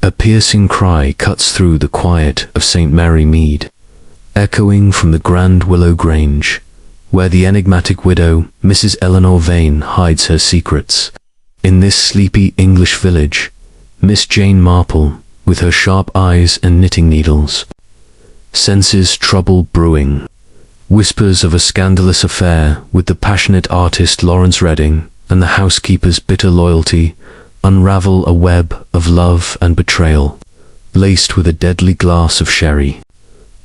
A piercing cry cuts through the quiet of St. Mary Mead, echoing from the grand Willow Grange, where the enigmatic widow, Mrs. Eleanor Vane, hides her secrets. In this sleepy English village, Miss Jane Marple, with her sharp eyes and knitting needles, senses trouble brewing. Whispers of a scandalous affair with the passionate artist Laurence Redding and the housekeeper's bitter loyalty unravel a web of love and betrayal, laced with a deadly glass of sherry.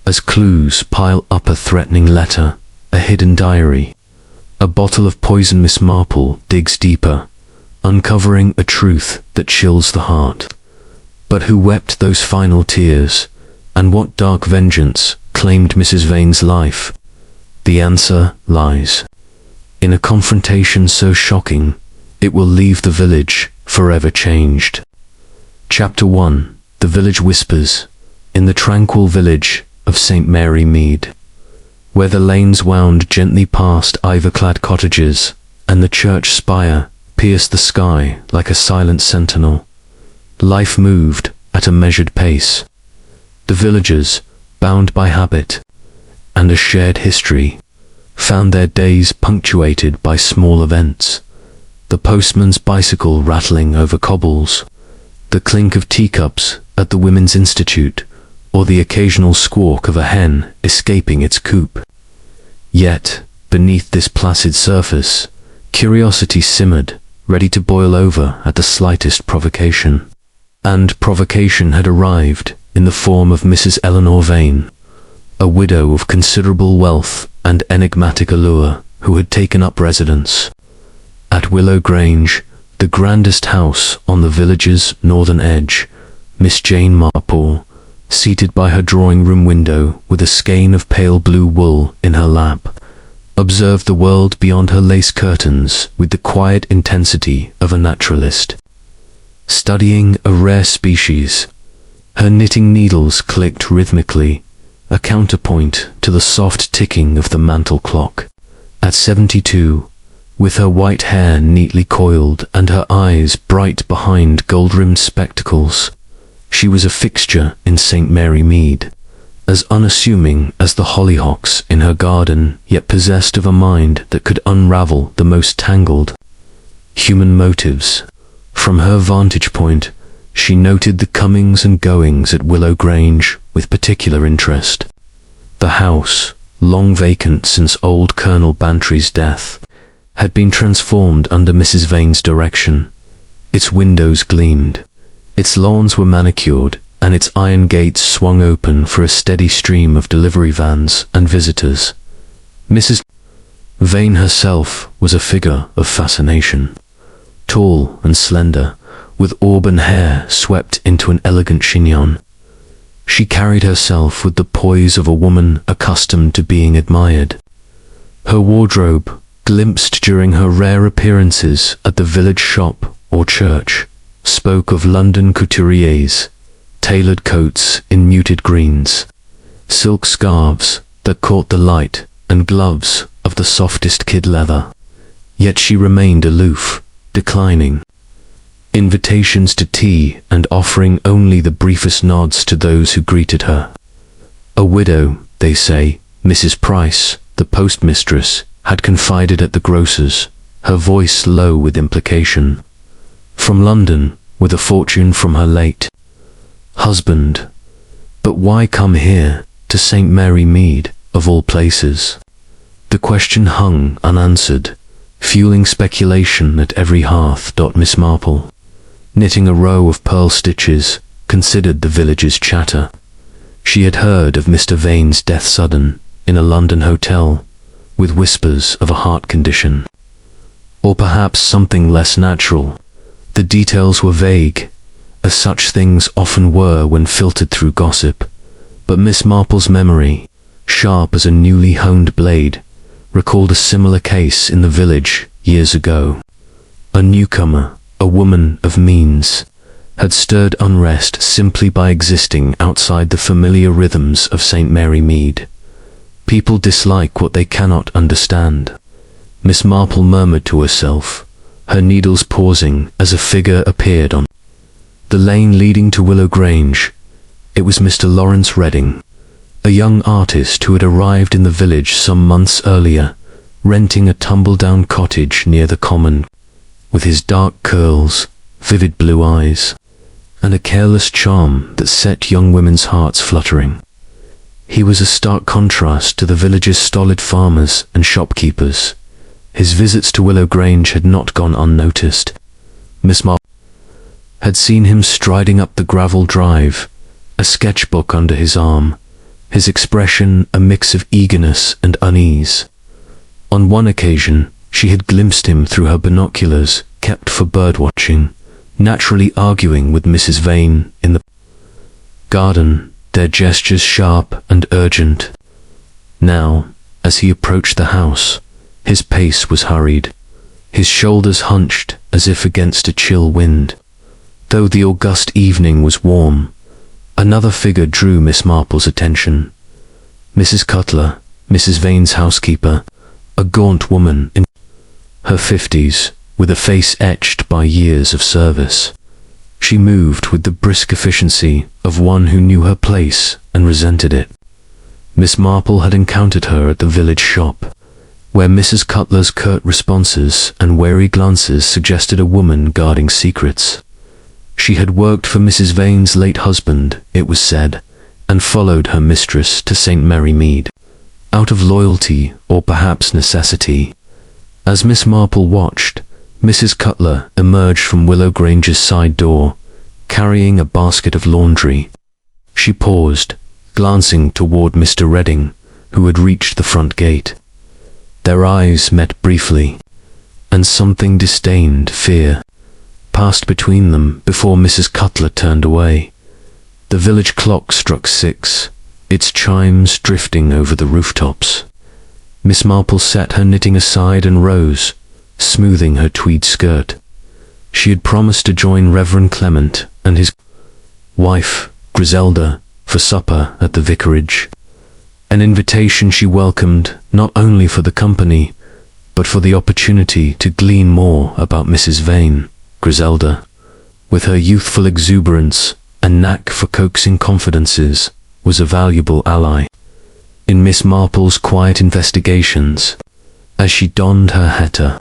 As clues pile up a threatening letter, a hidden diary, a bottle of poison, Miss Marple digs deeper, uncovering a truth that chills the heart. But who wept those final tears, and what dark vengeance claimed Mrs. Vane's life? The answer lies in a confrontation so shocking, it will leave the village forever changed. Chapter 1. The Village Whispers. In the tranquil village of St. Mary Mead, where the lanes wound gently past ivy-clad cottages, and the church spire pierced the sky like a silent sentinel, life moved at a measured pace. The villagers, bound by habit and a shared history, found their days punctuated by small events. The postman's bicycle rattling over cobbles, the clink of teacups at the Women's Institute, or the occasional squawk of a hen escaping its coop. Yet, beneath this placid surface, curiosity simmered, ready to boil over at the slightest provocation. And provocation had arrived in the form of Mrs. Eleanor Vane, a widow of considerable wealth and enigmatic allure who had taken up residence at Willow Grange, the grandest house on the village's northern edge. Miss Jane Marple, seated by her drawing-room window with a skein of pale blue wool in her lap, observed the world beyond her lace curtains with the quiet intensity of a naturalist, studying a rare species. Her knitting needles clicked rhythmically, a counterpoint to the soft ticking of the mantel clock. At 72, with her white hair neatly coiled and her eyes bright behind gold-rimmed spectacles, she was a fixture in St. Mary Mead, as unassuming as the hollyhocks in her garden, yet possessed of a mind that could unravel the most tangled human motives. From her vantage point, she noted the comings and goings at Willow Grange with particular interest. The house, long vacant since old Colonel Bantry's death, had been transformed under Mrs. Vane's direction. Its windows gleamed, its lawns were manicured, and its iron gates swung open for a steady stream of delivery vans and visitors. Mrs. Vane herself was a figure of fascination. Tall and slender, with auburn hair swept into an elegant chignon, she carried herself with the poise of a woman accustomed to being admired. Her wardrobe, glimpsed during her rare appearances at the village shop or church, spoke of London couturiers, tailored coats in muted greens, silk scarves that caught the light, and gloves of the softest kid leather. Yet she remained aloof, declining invitations to tea and offering only the briefest nods to those who greeted her. A widow, they say, Mrs. Price, the postmistress, had confided at the grocer's, her voice low with implication. From London, with a fortune from her late husband. But why come here, to St. Mary Mead, of all places? The question hung unanswered, fueling speculation at every hearth. Miss Marple, knitting a row of pearl stitches, considered the village's chatter. She had heard of Mr. Vane's death sudden, in a London hotel, with whispers of a heart condition. Or perhaps something less natural. The details were vague, as such things often were when filtered through gossip, but Miss Marple's memory, sharp as a newly honed blade, recalled a similar case in the village years ago. A newcomer, a woman of means, had stirred unrest simply by existing outside the familiar rhythms of St. Mary Mead. People dislike what they cannot understand. Miss Marple murmured to herself, her needles pausing as a figure appeared on The lane leading to Willow Grange. It was Mr. Laurence Redding, a young artist who had arrived in the village some months earlier, renting a tumble-down cottage near the common, with his dark curls, vivid blue eyes, and a careless charm that set young women's hearts fluttering. He was a stark contrast to the village's stolid farmers and shopkeepers. His visits to Willow Grange had not gone unnoticed. Miss Marple had seen him striding up the gravel drive, a sketchbook under his arm, his expression a mix of eagerness and unease. On one occasion, she had glimpsed him through her binoculars, kept for birdwatching, naturally arguing with Mrs. Vane in the garden, their gestures sharp and urgent. Now, as he approached the house, his pace was hurried, his shoulders hunched as if against a chill wind. Though the August evening was warm, another figure drew Miss Marple's attention. Mrs. Cutler, Mrs. Vane's housekeeper, a gaunt woman in her 50s, with a face etched by years of service. She moved with the brisk efficiency of one who knew her place and resented it. Miss Marple had encountered her at the village shop, where Mrs. Cutler's curt responses and wary glances suggested a woman guarding secrets. She had worked for Mrs. Vane's late husband, it was said, and followed her mistress to St. Mary Mead, out of loyalty or perhaps necessity. As Miss Marple watched, Mrs. Cutler emerged from Willow Grange's side door, carrying a basket of laundry. She paused, glancing toward Mr. Redding, who had reached the front gate. Their eyes met briefly, and something disdained fear passed between them before Mrs. Cutler turned away. The village clock struck 6, its chimes drifting over the rooftops. Miss Marple set her knitting aside and rose, smoothing her tweed skirt. She had promised to join Reverend Clement and his wife, Griselda, for supper at the vicarage. An invitation she welcomed not only for the company, but for the opportunity to glean more about Mrs. Vane. Griselda, with her youthful exuberance and knack for coaxing confidences, was a valuable ally in Miss Marple's quiet investigations. As she donned her heta,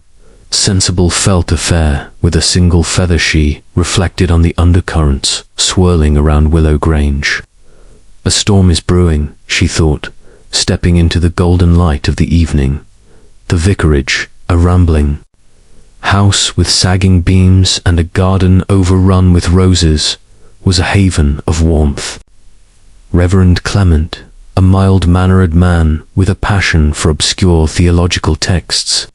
sensible felt affair with a single feather, she reflected on the undercurrents swirling around Willow Grange. A storm is brewing, she thought, stepping into the golden light of the evening. The vicarage, a rambling house with sagging beams and a garden overrun with roses, was a haven of warmth. Reverend Clement, a mild-mannered man with a passion for obscure theological texts,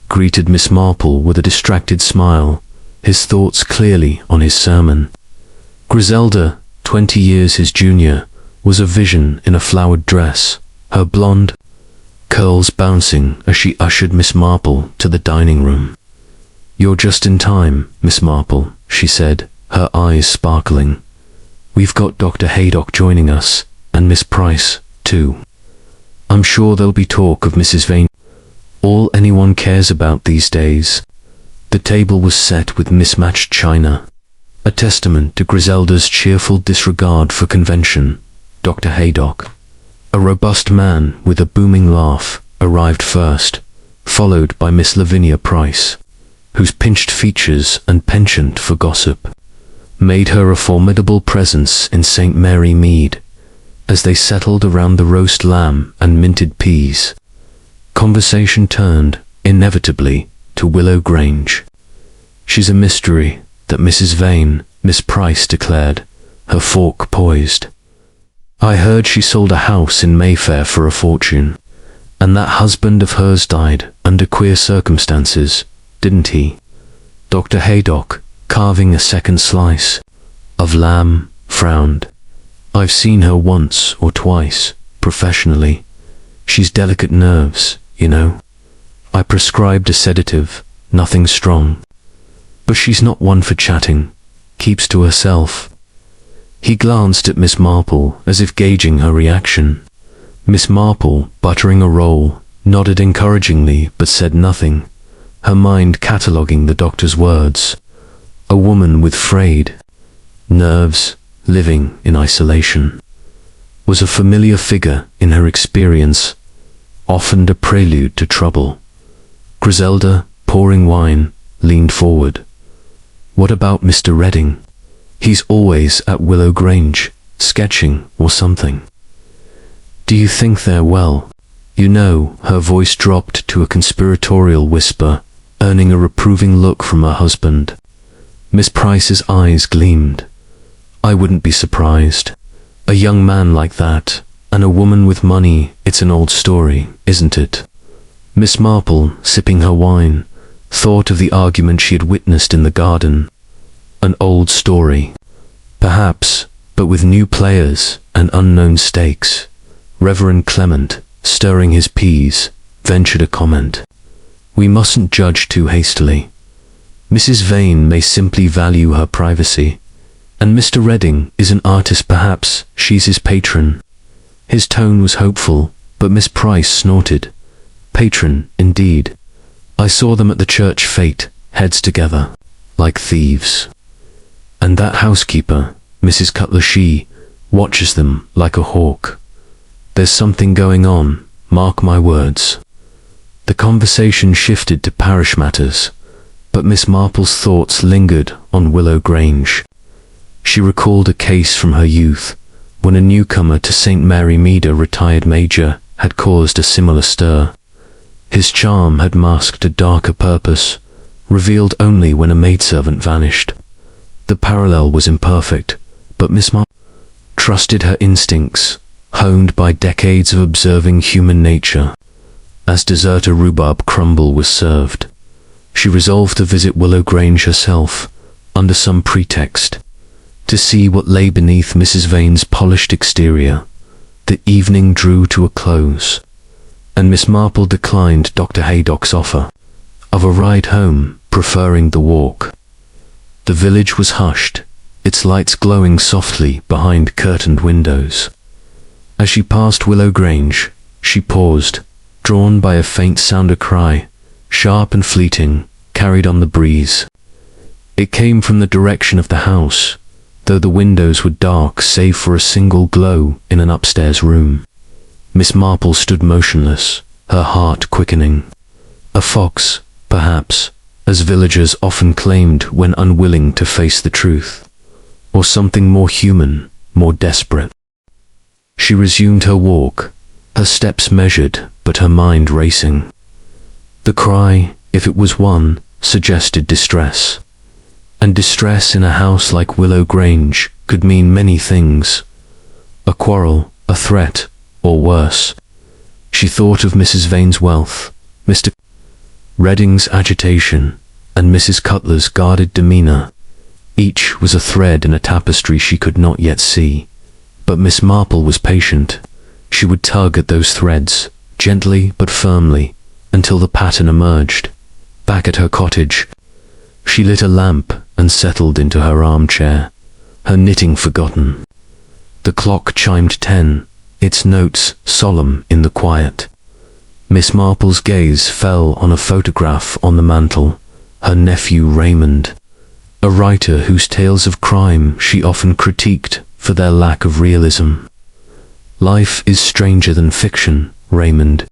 greeted Miss Marple with a distracted smile, his thoughts clearly on his sermon. Griselda, 20 years his junior, was a vision in a flowered dress, her blonde curls bouncing as she ushered Miss Marple to the dining room. "You're just in time, Miss Marple," she said, her eyes sparkling. "We've got Dr. Haydock joining us, and Miss Price, too. I'm sure there'll be talk of Mrs. Vane, all anyone cares about these days." The table was set with mismatched china, a testament to Griselda's cheerful disregard for convention. Dr. Haydock, a robust man with a booming laugh, arrived first, followed by Miss Lavinia Price, whose pinched features and penchant for gossip made her a formidable presence in St. Mary Mead. As they settled around the roast lamb and minted peas, conversation turned, inevitably, to Willow Grange. "She's a mystery, that Mrs. Vane," Miss Price declared, her fork poised. "I heard she sold a house in Mayfair for a fortune, and that husband of hers died under queer circumstances, didn't he?" Dr. Haydock, carving a second slice of lamb, frowned. "I've seen her once or twice, professionally. She's delicate nerves, you know. I prescribed a sedative, nothing strong. But she's not one for chatting, keeps to herself." He glanced at Miss Marple as if gauging her reaction. Miss Marple, buttering a roll, nodded encouragingly but said nothing, her mind cataloguing the doctor's words. A woman with frayed, nerves, living in isolation, was a familiar figure in her experience, often a prelude to trouble. Griselda, pouring wine, leaned forward. "What about Mr. Redding? He's always at Willow Grange, sketching or something. Do you think they're well?" "You know," her voice dropped to a conspiratorial whisper, earning a reproving look from her husband. Miss Price's eyes gleamed. "I wouldn't be surprised. A young man like that, and a woman with money, it's an old story, isn't it?" Miss Marple, sipping her wine, thought of the argument she had witnessed in the garden. An old story. Perhaps, but with new players and unknown stakes. Reverend Clement, stirring his peas, ventured a comment. "We mustn't judge too hastily. Mrs. Vane may simply value her privacy, and Mr. Redding is an artist. Perhaps she's his patron." His tone was hopeful, but Miss Price snorted. "Patron, indeed. I saw them at the church fete, heads together, like thieves. And that housekeeper, Mrs. Cutler, she watches them like a hawk. There's something going on, mark my words." The conversation shifted to parish matters, but Miss Marple's thoughts lingered on Willow Grange. She recalled a case from her youth, when a newcomer to St. Mary Mead, a retired major, had caused a similar stir. His charm had masked a darker purpose, revealed only when a maidservant vanished. The parallel was imperfect, but Miss Marple trusted her instincts, honed by decades of observing human nature. As dessert, a rhubarb crumble was served. She resolved to visit Willow Grange herself, under some pretext, to see what lay beneath Mrs. Vane's polished exterior. The evening drew to a close, and Miss Marple declined Dr. Haydock's offer of a ride home, preferring the walk. The village was hushed, its lights glowing softly behind curtained windows. As she passed Willow Grange, she paused, drawn by a faint sound. A cry, sharp and fleeting, carried on the breeze. It came from the direction of the house, though the windows were dark save for a single glow in an upstairs room. Miss Marple stood motionless, her heart quickening. A fox, perhaps, as villagers often claimed when unwilling to face the truth, or something more human, more desperate. She resumed her walk, her steps measured but her mind racing. The cry, if it was one, suggested distress. And distress in a house like Willow Grange could mean many things. A quarrel, a threat, or worse. She thought of Mrs. Vane's wealth, Mr. Redding's agitation, and Mrs. Cutler's guarded demeanour. Each was a thread in a tapestry she could not yet see. But Miss Marple was patient. She would tug at those threads, gently but firmly, until the pattern emerged. Back at her cottage, she lit a lamp and settled into her armchair, her knitting forgotten. The clock chimed 10, its notes solemn in the quiet. Miss Marple's gaze fell on a photograph on the mantel, her nephew Raymond, a writer whose tales of crime she often critiqued for their lack of realism. "Life is stranger than fiction, Raymond,"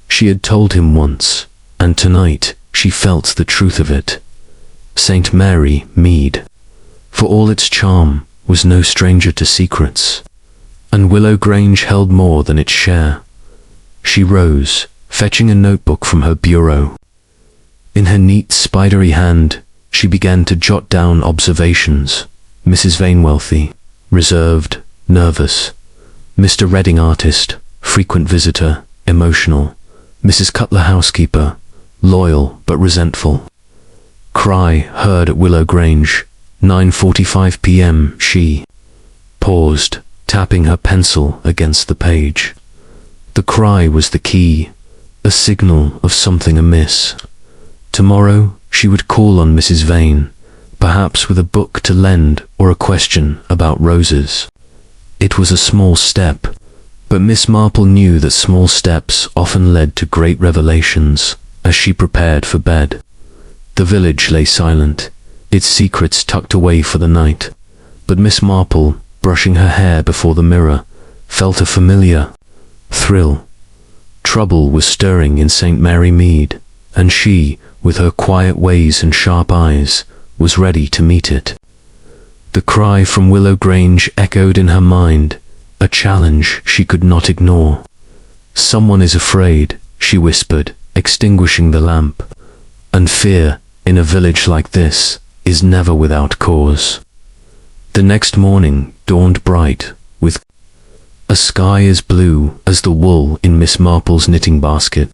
she had told him once, and tonight she felt the truth of it. St. Mary Mead, for all its charm, was no stranger to secrets, and Willow Grange held more than its share. She rose, fetching a notebook from her bureau. In her neat, spidery hand, she began to jot down observations. Mrs. Vane wealthy, reserved, nervous. Mr. Redding artist, frequent visitor, emotional. Mrs. Cutler housekeeper, loyal but resentful. Cry heard at Willow Grange, 9:45 p.m. She paused, tapping her pencil against the page. The cry was the key, a signal of something amiss. Tomorrow she would call on Mrs. Vane, perhaps with a book to lend or a question about roses. It was a small step, but Miss Marple knew that small steps often led to great revelations. As she prepared for bed, the village lay silent, its secrets tucked away for the night. But Miss Marple, brushing her hair before the mirror, felt a familiar thrill. Trouble was stirring in St. Mary Mead, and she, with her quiet ways and sharp eyes, was ready to meet it. The cry from Willow Grange echoed in her mind, a challenge she could not ignore. "Someone is afraid," she whispered, extinguishing the lamp. "And fear, in a village like this, is never without cause." The next morning dawned bright, with a sky as blue as the wool in Miss Marple's knitting basket.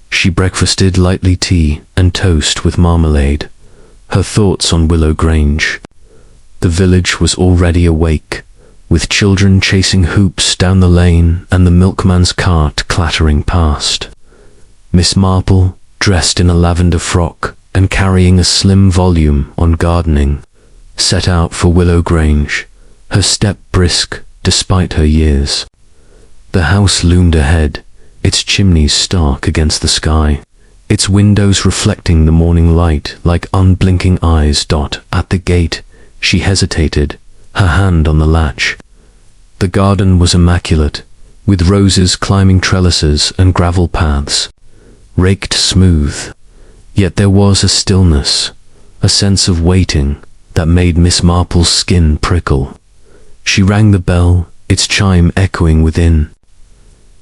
She breakfasted lightly tea and toast with marmalade, her thoughts on Willow Grange. The village was already awake, with children chasing hoops down the lane and the milkman's cart clattering past. Miss Marple, dressed in a lavender frock and carrying a slim volume on gardening, set out for Willow Grange, her step brisk despite her years. The house loomed ahead, its chimneys stark against the sky, its windows reflecting the morning light like unblinking eyes. At the gate, she hesitated, her hand on the latch. The garden was immaculate, with roses climbing trellises and gravel paths, raked smooth. Yet there was a stillness, a sense of waiting, that made Miss Marple's skin prickle. She rang the bell, its chime echoing within.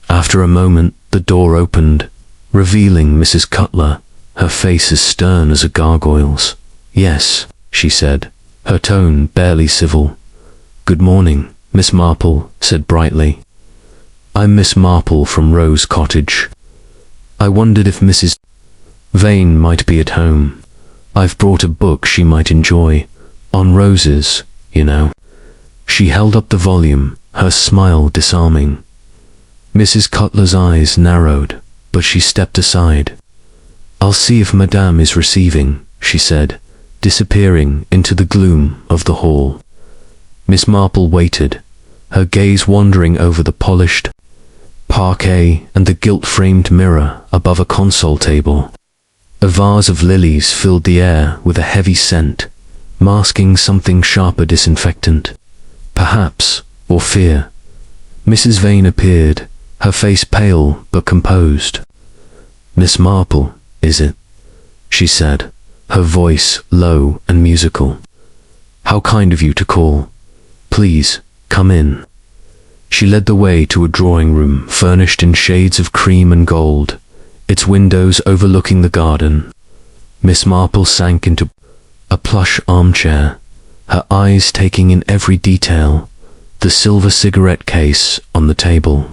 After a moment, the door opened, revealing Mrs. Cutler, her face as stern as a gargoyle's. "Yes," she said, her tone barely civil. "Good morning," Miss Marple said brightly. "I'm Miss Marple from Rose Cottage. I wondered if Mrs. Vane might be at home. I've brought a book she might enjoy, on roses, you know." She held up the volume, her smile disarming. Mrs. Cutler's eyes narrowed, but she stepped aside. "I'll see if Madame is receiving," she said, disappearing into the gloom of the hall. Miss Marple waited, her gaze wandering over the polished parquet and the gilt-framed mirror above a console table. A vase of lilies filled the air with a heavy scent, masking something sharper disinfectant. Perhaps, or fear. Mrs. Vane appeared, her face pale but composed. "Miss Marple, is it?" she said, her voice low and musical. "How kind of you to call. Please, come in." She led the way to a drawing room furnished in shades of cream and gold, its windows overlooking the garden. Miss Marple sank into a plush armchair, her eyes taking in every detail, the silver cigarette case on the table,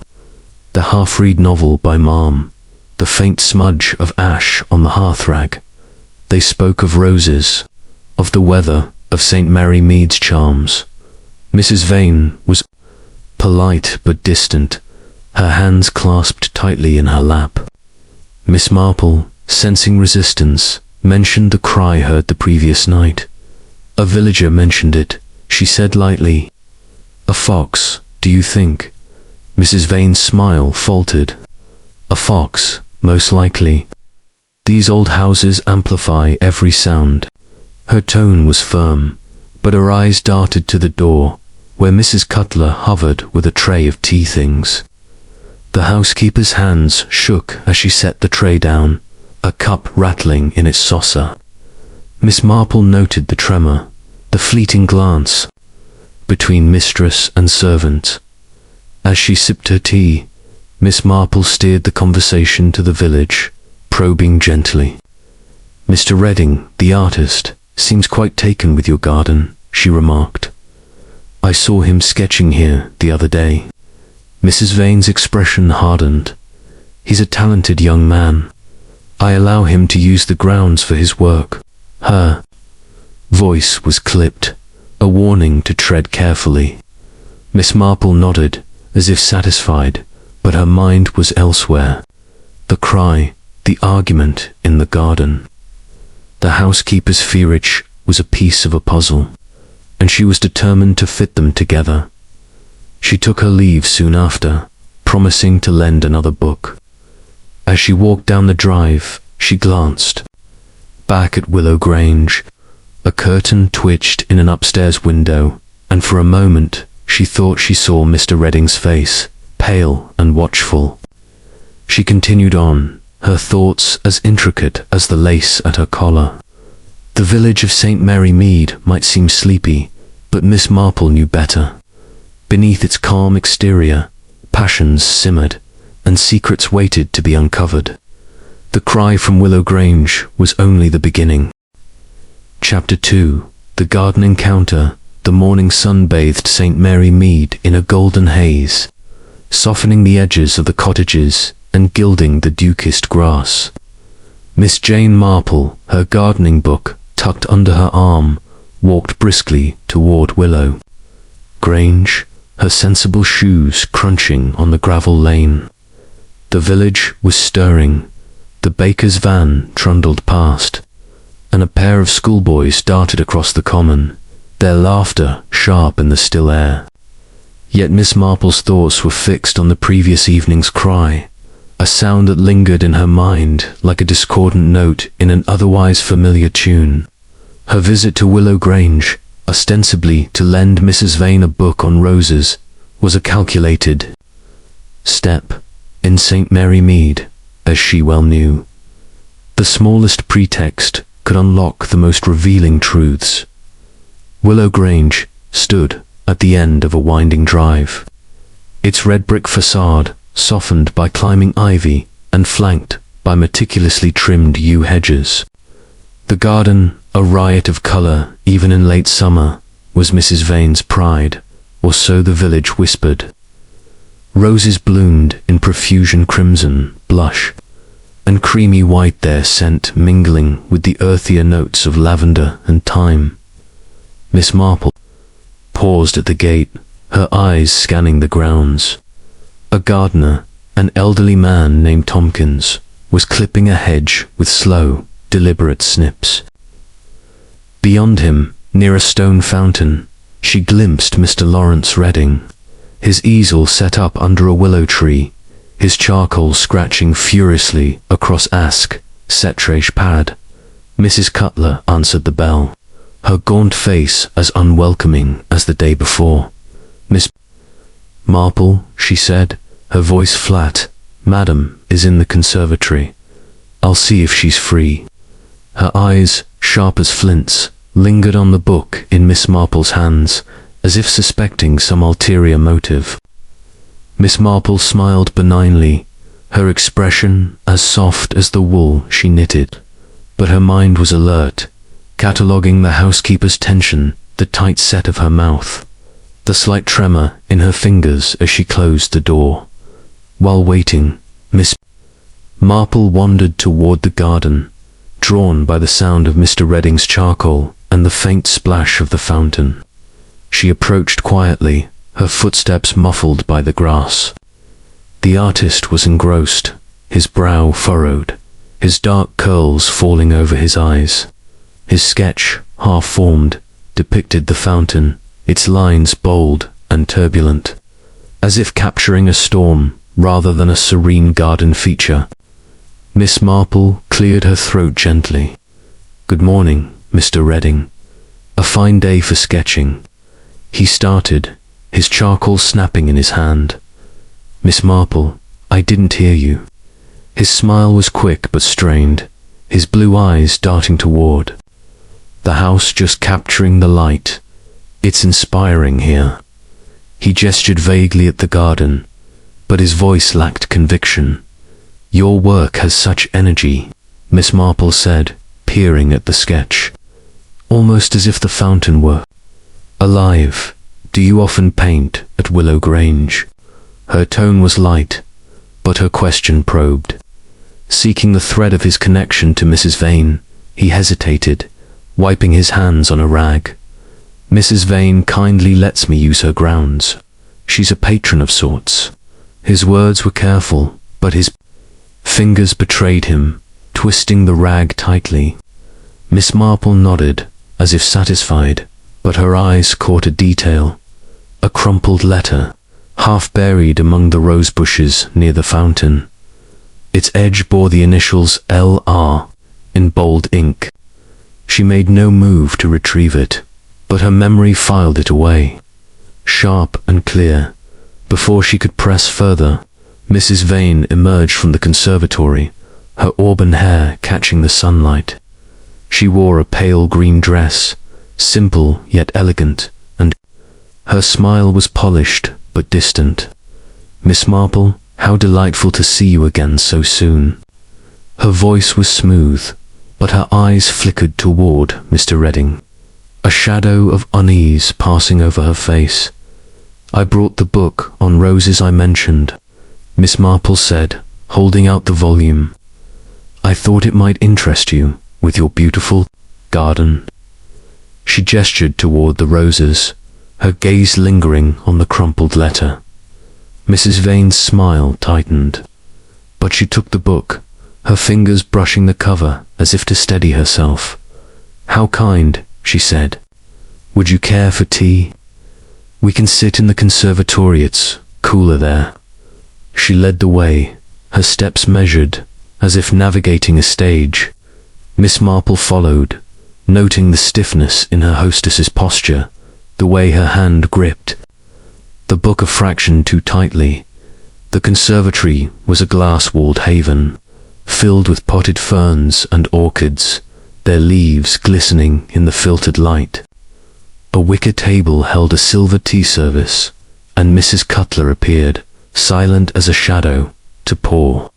the half-read novel by Mom, the faint smudge of ash on the hearthrug. They spoke of roses, of the weather, of St. Mary Mead's charms. Mrs. Vane was polite but distant, her hands clasped tightly in her lap. Miss Marple, sensing resistance, mentioned the cry heard the previous night. "A villager mentioned it," she said lightly. "A fox, do you think?" Mrs. Vane's smile faltered. "A fox, most likely. These old houses amplify every sound." Her tone was firm, but her eyes darted to the door, where Mrs. Cutler hovered with a tray of tea things. The housekeeper's hands shook as she set the tray down, a cup rattling in its saucer. Miss Marple noted the tremor, the fleeting glance between mistress and servant. As she sipped her tea, Miss Marple steered the conversation to the village, probing gently. "Mr. Redding, the artist, seems quite taken with your garden," she remarked. "I saw him sketching here the other day." Mrs. Vane's expression hardened. "He's a talented young man. I allow him to use the grounds for his work." Her voice was clipped, a warning to tread carefully. Miss Marple nodded, as if satisfied, but her mind was elsewhere. The cry, the argument in the garden. The housekeeper's fearage was a piece of a puzzle, and she was determined to fit them together. She took her leave soon after, promising to lend another book. As she walked down the drive, she glanced back at Willow Grange. A curtain twitched in an upstairs window, and for a moment she thought she saw Mr. Redding's face, pale and watchful. She continued on, her thoughts as intricate as the lace at her collar. The village of St. Mary Mead might seem sleepy, but Miss Marple knew better. Beneath its calm exterior, passions simmered, and secrets waited to be uncovered. The cry from Willow Grange was only the beginning. Chapter 2. The Garden Encounter. The morning sun bathed St. Mary Mead in a golden haze, softening the edges of the cottages and gilding the dew-kissed grass. Miss Jane Marple, her gardening book tucked under her arm, walked briskly toward Willow Grange, her sensible shoes crunching on the gravel lane. The village was stirring. The baker's van trundled past, and a pair of schoolboys darted across the common, their laughter sharp in the still air. Yet Miss Marple's thoughts were fixed on the previous evening's cry, a sound that lingered in her mind like a discordant note in an otherwise familiar tune. Her visit to Willow Grange, ostensibly to lend Mrs. Vane a book on roses, was a calculated step in St. Mary Mead, as she well knew. The smallest pretext could unlock the most revealing truths. Willow Grange stood at the end of a winding drive, its red brick facade softened by climbing ivy and flanked by meticulously trimmed yew hedges. The garden, a riot of colour even in late summer, was Mrs. Vane's pride, or so the village whispered. Roses bloomed in profusion crimson, blush, and creamy white, their scent mingling with the earthier notes of lavender and thyme. Miss Marple paused at the gate, her eyes scanning the grounds. A gardener, an elderly man named Tompkins, was clipping a hedge with slow, deliberate snips. Beyond him, near a stone fountain, she glimpsed Mr. Laurence Redding, his easel set up under a willow tree, his charcoal scratching furiously across ask, setrage pad. Mrs. Cutler answered the bell, her gaunt face as unwelcoming as the day before. Miss Marple, she said, her voice flat. Madam is in the conservatory. I'll see if she's free. Her eyes, sharp as flints, lingered on the book in Miss Marple's hands, as if suspecting some ulterior motive. Miss Marple smiled benignly, her expression as soft as the wool she knitted, but her mind was alert, cataloguing the housekeeper's tension, the tight set of her mouth, the slight tremor in her fingers as she closed the door. While waiting, Miss Marple wandered toward the garden, drawn by the sound of Mr. Redding's charcoal and the faint splash of the fountain. She approached quietly, her footsteps muffled by the grass. The artist was engrossed, his brow furrowed, his dark curls falling over his eyes. His sketch, half-formed, depicted the fountain, its lines bold and turbulent, as if capturing a storm rather than a serene garden feature. Miss Marple cleared her throat gently. "Good morning, Mr. Redding. A fine day for sketching." He started, his charcoal snapping in his hand. "Miss Marple, I didn't hear you." His smile was quick but strained, his blue eyes darting toward the house, just capturing the light. "It's inspiring here." He gestured vaguely at the garden, but his voice lacked conviction. "Your work has such energy," Miss Marple said, peering at the sketch, almost as if the fountain were alive. "Do you often paint at Willow Grange?" Her tone was light, but her question probed. Seeking the thread of his connection to Mrs. Vane, he hesitated, wiping his hands on a rag. "Mrs. Vane kindly lets me use her grounds. She's a patron of sorts." His words were careful, but his fingers betrayed him, twisting the rag tightly. Miss Marple nodded, as if satisfied, but her eyes caught a detail. A crumpled letter, half buried among the rose bushes near the fountain. Its edge bore the initials L.R. in bold ink. She made no move to retrieve it, but her memory filed it away. sharp and clear. Before she could press further, Mrs. Vane emerged from the conservatory, her auburn hair catching the sunlight. She wore a pale green dress, simple yet elegant, and her smile was polished but distant. "Miss Marple, how delightful to see you again so soon." Her voice was smooth, but her eyes flickered toward Mr. Redding, a shadow of unease passing over her face. "I brought the book on roses I mentioned," Miss Marple said, holding out the volume. "I thought it might interest you with your beautiful garden." She gestured toward the roses, her gaze lingering on the crumpled letter. Mrs. Vane's smile tightened, but she took the book, her fingers brushing the cover as if to steady herself. "How kind," she said. "Would you care for tea? We can sit in the conservatory, it's cooler there." She led the way, her steps measured, as if navigating a stage. Miss Marple followed, noting the stiffness in her hostess's posture, the way her hand gripped the book a fraction too tightly. The conservatory was a glass-walled haven, filled with potted ferns and orchids, their leaves glistening in the filtered light. A wicker table held a silver tea service, and Mrs. Cutler appeared, silent as a shadow, to pour.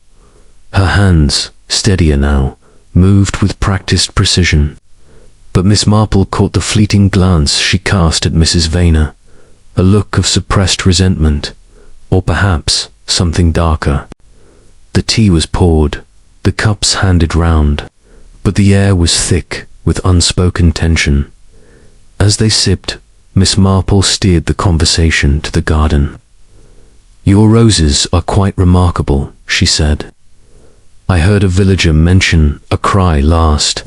Her hands, steadier now, moved with practiced precision. But Miss Marple caught the fleeting glance she cast at Mrs. Vane, a look of suppressed resentment, or perhaps something darker. The tea was poured, the cups handed round, but the air was thick with unspoken tension. As they sipped, Miss Marple steered the conversation to the garden. "Your roses are quite remarkable," she said. "I heard a villager mention a cry last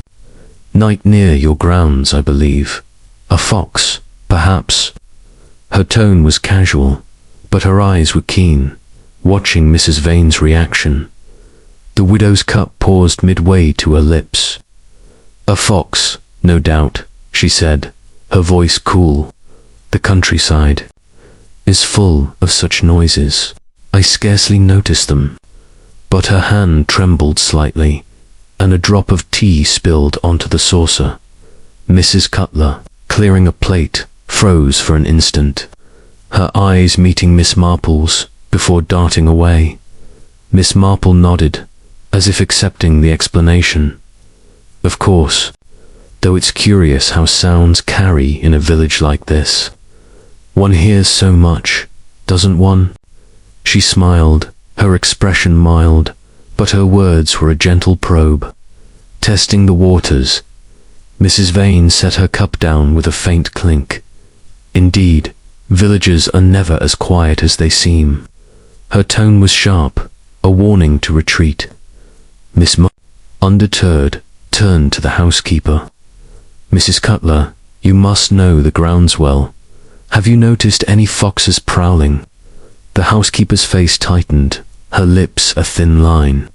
night near your grounds, I believe. A fox, perhaps." Her tone was casual, but her eyes were keen, watching Mrs. Vane's reaction. The widow's cup paused midway to her lips. "A fox, no doubt," she said, her voice cool. "The countryside is full of such noises. I scarcely notice them." But her hand trembled slightly, and a drop of tea spilled onto the saucer. Mrs. Cutler, clearing a plate, froze for an instant, her eyes meeting Miss Marple's before darting away. Miss Marple nodded, as if accepting the explanation. "Of course, though it's curious how sounds carry in a village like this. One hears so much, doesn't one?" She smiled, her expression mild, but her words were a gentle probe, testing the waters. Mrs. Vane set her cup down with a faint clink. "Indeed, villagers are never as quiet as they seem." Her tone was sharp, a warning to retreat. Miss Marple, undeterred, turned to the housekeeper. "Mrs. Cutler, you must know the grounds well. Have you noticed any foxes prowling?" The housekeeper's face tightened, her lips a thin line.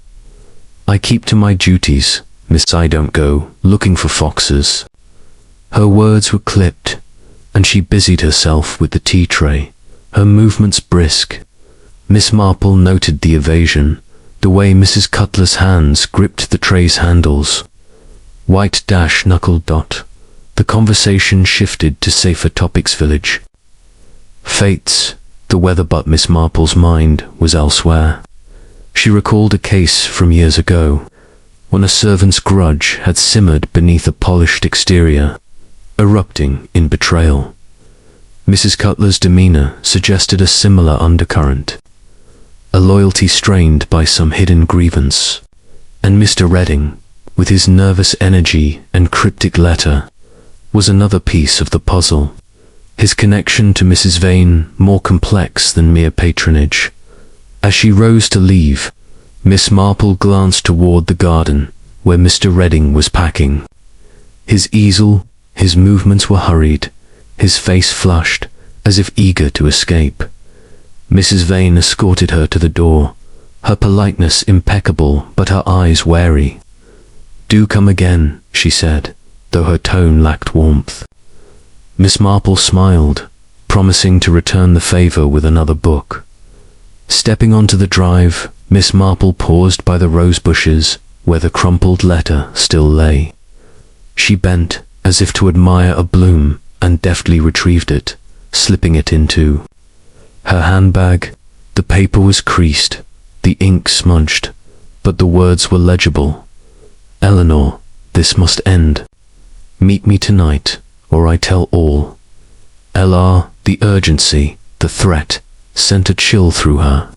"I keep to my duties, Miss. I don't go looking for foxes." Her words were clipped, and she busied herself with the tea tray, her movements brisk. Miss Marple noted the evasion, the way Mrs. Cutler's hands gripped the tray's handles. White dash knuckle dot. The conversation shifted to safer topics. Village fates, the weather, but Miss Marple's mind was elsewhere. She recalled a case from years ago, when a servant's grudge had simmered beneath a polished exterior, erupting in betrayal. Mrs. Cutler's demeanor suggested a similar undercurrent, a loyalty strained by some hidden grievance. And Mr. Redding, with his nervous energy and cryptic letter, was another piece of the puzzle, his connection to Mrs. Vane more complex than mere patronage. As she rose to leave, Miss Marple glanced toward the garden where Mr. Redding was packing. His easel, his movements were hurried, his face flushed, as if eager to escape. Mrs. Vane escorted her to the door, her politeness impeccable but her eyes wary. "Do come again," she said, though her tone lacked warmth. Miss Marple smiled, promising to return the favor with another book. Stepping onto the drive, Miss Marple paused by the rose bushes where the crumpled letter still lay. She bent as if to admire a bloom and deftly retrieved it, slipping it into her handbag. The paper was creased, the ink smudged, but the words were legible. Eleanor, this must end. Meet me tonight, or I tell all. L.R. The urgency, the threat, sent a chill through her.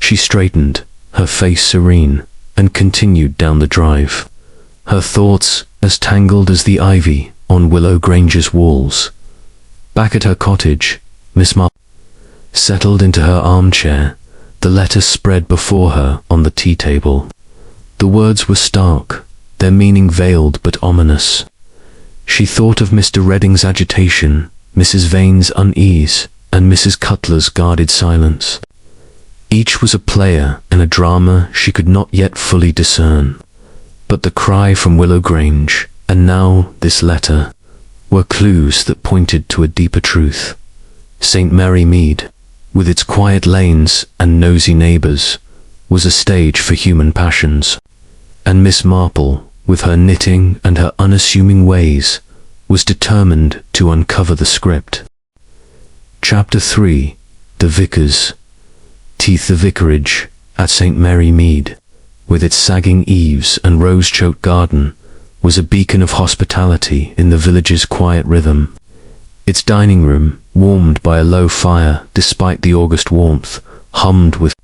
She straightened, her face serene, and continued down the drive, her thoughts as tangled as the ivy on Willow Grange's walls. Back at her cottage, Miss Marple settled into her armchair, the letter spread before her on the tea table. The words were stark, their meaning veiled but ominous. She thought of Mr. Redding's agitation, Mrs. Vane's unease, and Mrs. Cutler's guarded silence. Each was a player in a drama she could not yet fully discern. But the cry from Willow Grange, and now this letter, were clues that pointed to a deeper truth. St. Mary Mead, with its quiet lanes and nosy neighbours, was a stage for human passions. And Miss Marple, with her knitting and her unassuming ways, was determined to uncover the script. Chapter 3. The Vicar's. The vicarage at St. Mary Mead, with its sagging eaves and rose-choked garden, was a beacon of hospitality in the village's quiet rhythm. Its dining room, warmed by a low fire despite the August warmth, hummed with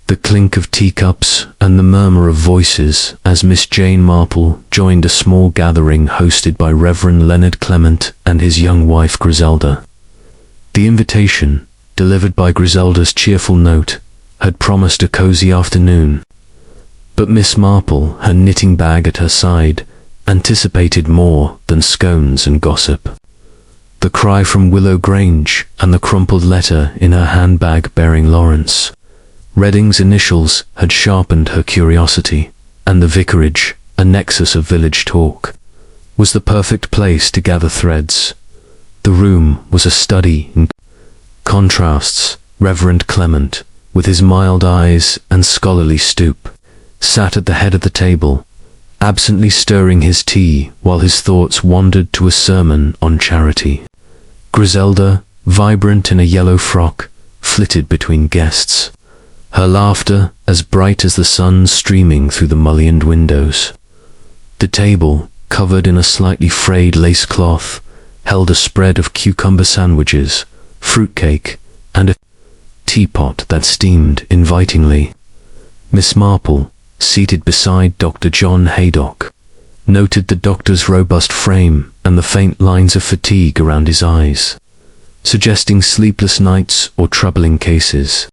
the clink of teacups and the murmur of voices as Miss Jane Marple joined a small gathering hosted by Reverend Leonard Clement and his young wife Griselda. The invitation, delivered by Griselda's cheerful note, had promised a cozy afternoon. But Miss Marple, her knitting bag at her side, anticipated more than scones and gossip. The cry from Willow Grange and the crumpled letter in her handbag bearing Laurence Redding's initials had sharpened her curiosity, and the vicarage, a nexus of village talk, was the perfect place to gather threads. The room was a study in contrasts. Reverend Clement, with his mild eyes and scholarly stoop, sat at the head of the table, absently stirring his tea while his thoughts wandered to a sermon on charity. Griselda, vibrant in a yellow frock, flitted between guests, her laughter as bright as the sun streaming through the mullioned windows. The table, covered in a slightly frayed lace cloth, held a spread of cucumber sandwiches, fruitcake, and a teapot that steamed invitingly. Miss Marple, seated beside Dr. John Haydock, noted the doctor's robust frame and the faint lines of fatigue around his eyes, suggesting sleepless nights or troubling cases.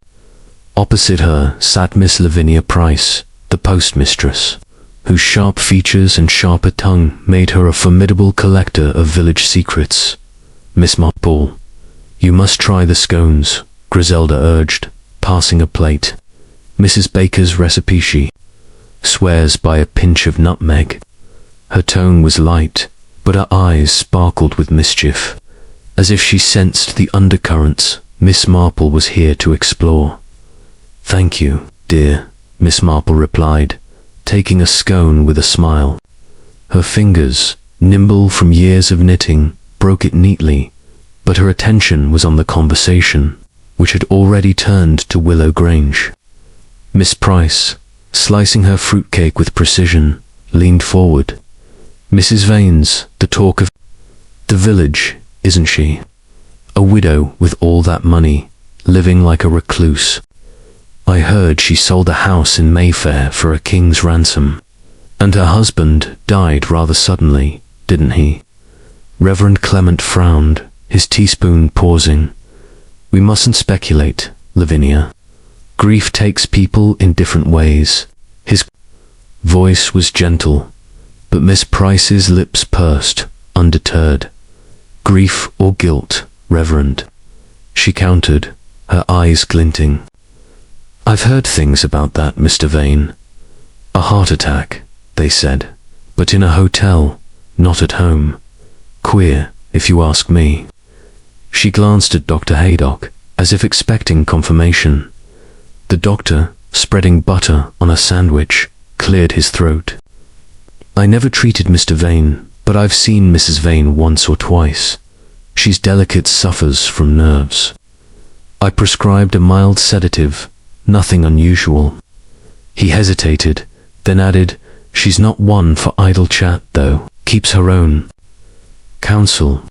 Opposite her sat Miss Lavinia Price, the postmistress, whose sharp features and sharper tongue made her a formidable collector of village secrets. Miss Marple, you must try the scones, Griselda urged, passing a plate. Mrs. Baker's recipe she swears by a pinch of nutmeg. Her tone was light, but her eyes sparkled with mischief, as if she sensed the undercurrents Miss Marple was here to explore. Thank you, dear, Miss Marple replied, taking a scone with a smile. Her fingers, nimble from years of knitting, broke it neatly, but her attention was on the conversation, which had already turned to Willow Grange. Miss Price, slicing her fruitcake with precision, leaned forward. Mrs. Vane's the talk of the village, isn't she? A widow with all that money, living like a recluse. I heard she sold a house in Mayfair for a king's ransom. And her husband died rather suddenly, didn't he? Reverend Clement frowned, his teaspoon pausing. We mustn't speculate, Lavinia. Grief takes people in different ways. His voice was gentle, but Miss Price's lips pursed, undeterred. Grief or guilt, Reverend? She countered, her eyes glinting. I've heard things about that, Mr. Vane. A heart attack, they said, but in a hotel, not at home. Queer, if you ask me. She glanced at Dr. Haydock, as if expecting confirmation. The doctor, spreading butter on a sandwich, cleared his throat. I never treated Mr. Vane, but I've seen Mrs. Vane once or twice. She's delicate, suffers from nerves. I prescribed a mild sedative, nothing unusual. He hesitated, then added, she's not one for idle chat, though, keeps her own counsel.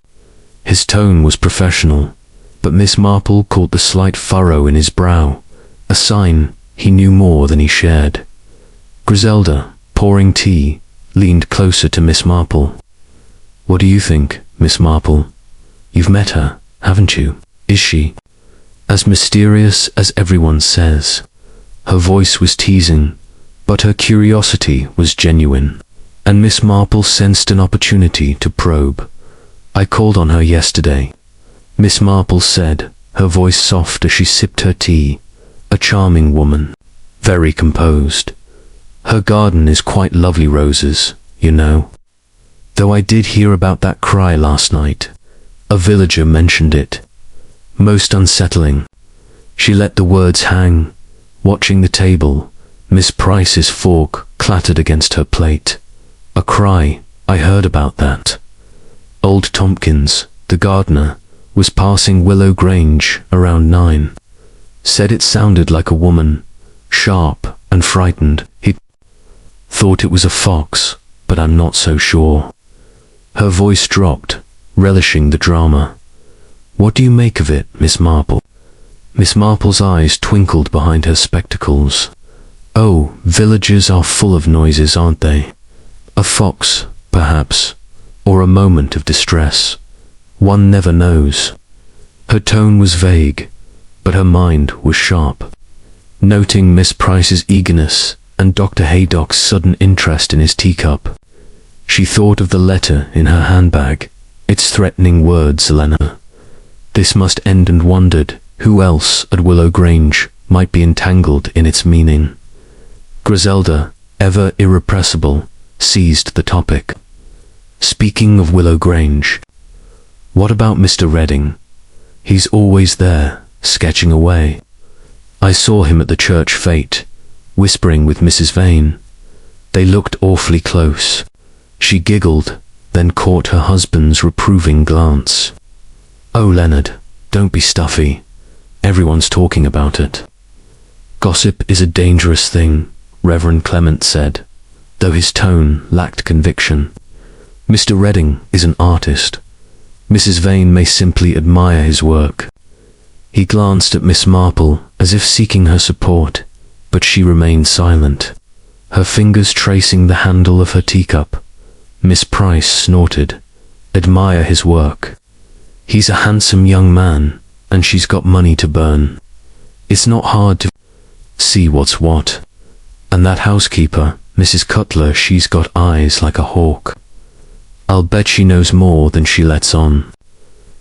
His tone was professional, but Miss Marple caught the slight furrow in his brow, a sign he knew more than he shared. Griselda, pouring tea, leaned closer to Miss Marple. What do you think, Miss Marple? You've met her, haven't you? Is she as mysterious as everyone says? Her voice was teasing, but her curiosity was genuine, and Miss Marple sensed an opportunity to probe. I called on her yesterday, Miss Marple said, her voice soft as she sipped her tea. A charming woman, very composed. Her garden is quite lovely roses, you know. Though I did hear about that cry last night. A villager mentioned it. Most unsettling. She let the words hang, watching the table. Miss Price's fork clattered against her plate. A cry, I heard about that. Old Tompkins, the gardener, was passing Willow Grange around 9. Said it sounded like a woman, sharp and frightened. He thought it was a fox, but I'm not so sure. Her voice dropped, relishing the drama. What do you make of it, Miss Marple? Miss Marple's eyes twinkled behind her spectacles. Oh, villages are full of noises, aren't they? A fox, perhaps, or a moment of distress. One never knows. Her tone was vague, but her mind was sharp. Noting Miss Price's eagerness and Dr. Haydock's sudden interest in his teacup, she thought of the letter in her handbag, its threatening words, Eleanor. This must end, and wondered who else at Willow Grange might be entangled in its meaning. Griselda, ever irrepressible, seized the topic. Speaking of Willow Grange, what about Mr. Redding? He's always there, sketching away. I saw him at the church fete, whispering with Mrs. Vane. They looked awfully close. She giggled, then caught her husband's reproving glance. Oh, Leonard, don't be stuffy. Everyone's talking about it. Gossip is a dangerous thing, Reverend Clement said, though his tone lacked conviction. Mr. Redding is an artist. Mrs. Vane may simply admire his work. He glanced at Miss Marple as if seeking her support, but she remained silent, her fingers tracing the handle of her teacup. Miss Price snorted. Admire his work. He's a handsome young man, and she's got money to burn. It's not hard to see what's what. And that housekeeper, Mrs. Cutler, she's got eyes like a hawk. I'll bet she knows more than she lets on.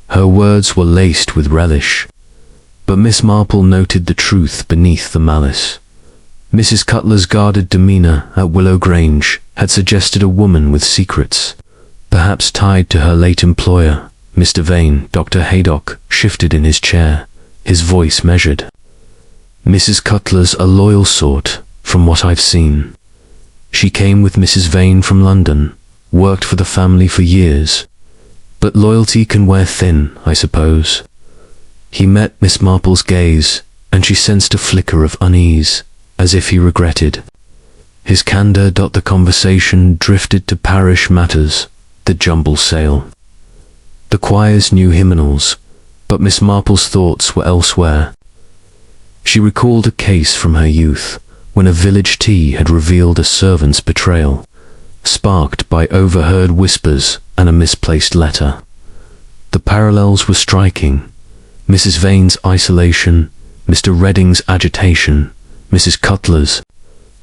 Her words were laced with relish, but Miss Marple noted the truth beneath the malice. Mrs. Cutler's guarded demeanour at Willow Grange had suggested a woman with secrets, perhaps tied to her late employer, Mr. Vane. Dr. Haydock shifted in his chair, his voice measured. Mrs. Cutler's a loyal sort, from what I've seen. She came with Mrs. Vane from London, worked for the family for years. But loyalty can wear thin, I suppose. He met Miss Marple's gaze, and she sensed a flicker of unease, as if he regretted. His candour. The conversation drifted to parish matters, the jumble sale. The choirs knew hymnals, but Miss Marple's thoughts were elsewhere. She recalled a case from her youth, when a village tea had revealed a servant's betrayal, sparked by overheard whispers and a misplaced letter. The parallels were striking. Mrs. Vane's isolation, Mr. Redding's agitation, Mrs. Cutler's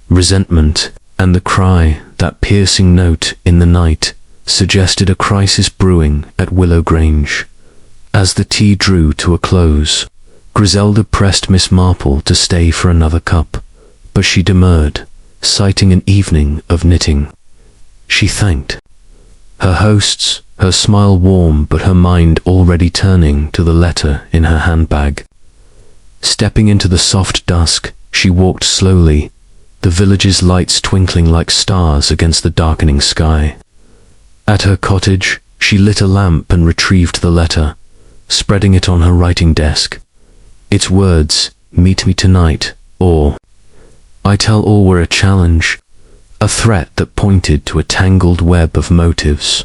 resentment, and the cry, that piercing note in the night, suggested a crisis brewing at Willow Grange. As the tea drew to a close, Griselda pressed Miss Marple to stay for another cup, but she demurred, citing an evening of knitting. She thanked her hosts, her smile warm but her mind already turning to the letter in her handbag. Stepping into the soft dusk, she walked slowly, the village's lights twinkling like stars against the darkening sky. At her cottage, she lit a lamp and retrieved the letter, spreading it on her writing desk. Its words, "Meet me tonight," or "I tell all," were a challenge, a threat that pointed to a tangled web of motives.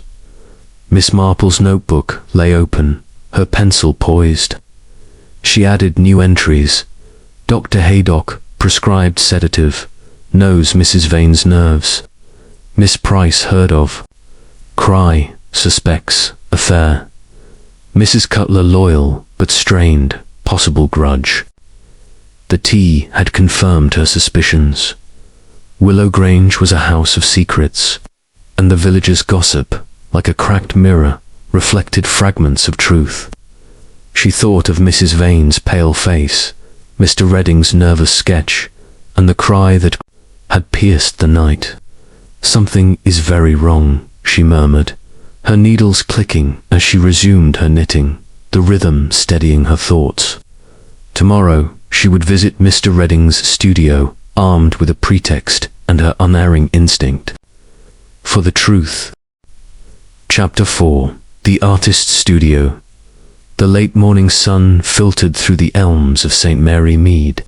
Miss Marple's notebook lay open, her pencil poised. She added new entries. Dr. Haydock, prescribed sedative, knows Mrs. Vane's nerves. Miss Price heard of. Cry, suspects, affair. Mrs. Cutler loyal, but strained, possible grudge. The tea had confirmed her suspicions. Willow Grange was a house of secrets, and the villagers' gossip, like a cracked mirror, reflected fragments of truth. She thought of Mrs. Vane's pale face, Mr. Redding's nervous sketch, and the cry that had pierced the night. "Something is very wrong," she murmured, her needles clicking as she resumed her knitting, the rhythm steadying her thoughts. Tomorrow, she would visit Mr. Redding's studio, armed with a pretext and her unerring instinct for the truth. Chapter 4. The Artist's Studio. The late morning sun filtered through the elms of St. Mary Mead,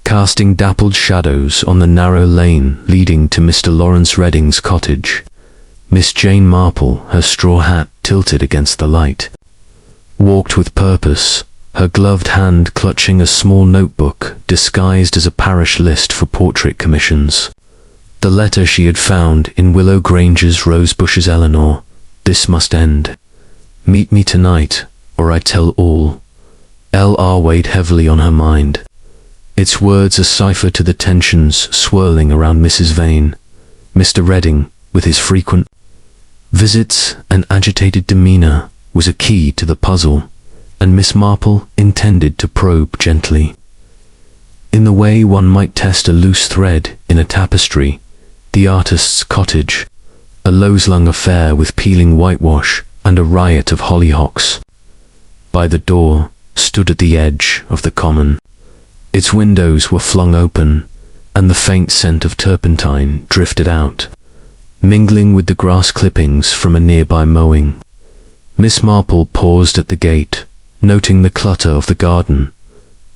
casting dappled shadows on the narrow lane leading to Mr. Laurence Redding's cottage. Miss Jane Marple, her straw hat tilted against the light, walked with purpose, her gloved hand clutching a small notebook disguised as a parish list for portrait commissions. The letter she had found in Willow Grange's rosebushes. "Eleanor, this must end. Meet me tonight, or I tell all." L.R. weighed heavily on her mind, its words a cipher to the tensions swirling around Mrs. Vane. Mr. Redding, with his frequent visits and agitated demeanour, was a key to the puzzle, and Miss Marple intended to probe gently. In the way one might test a loose thread in a tapestry, the artist's cottage, a low-slung affair with peeling whitewash and a riot of hollyhocks, by the door, stood at the edge of the common. Its windows were flung open, and the faint scent of turpentine drifted out, mingling with the grass clippings from a nearby mowing. Miss Marple paused at the gate, noting the clutter of the garden,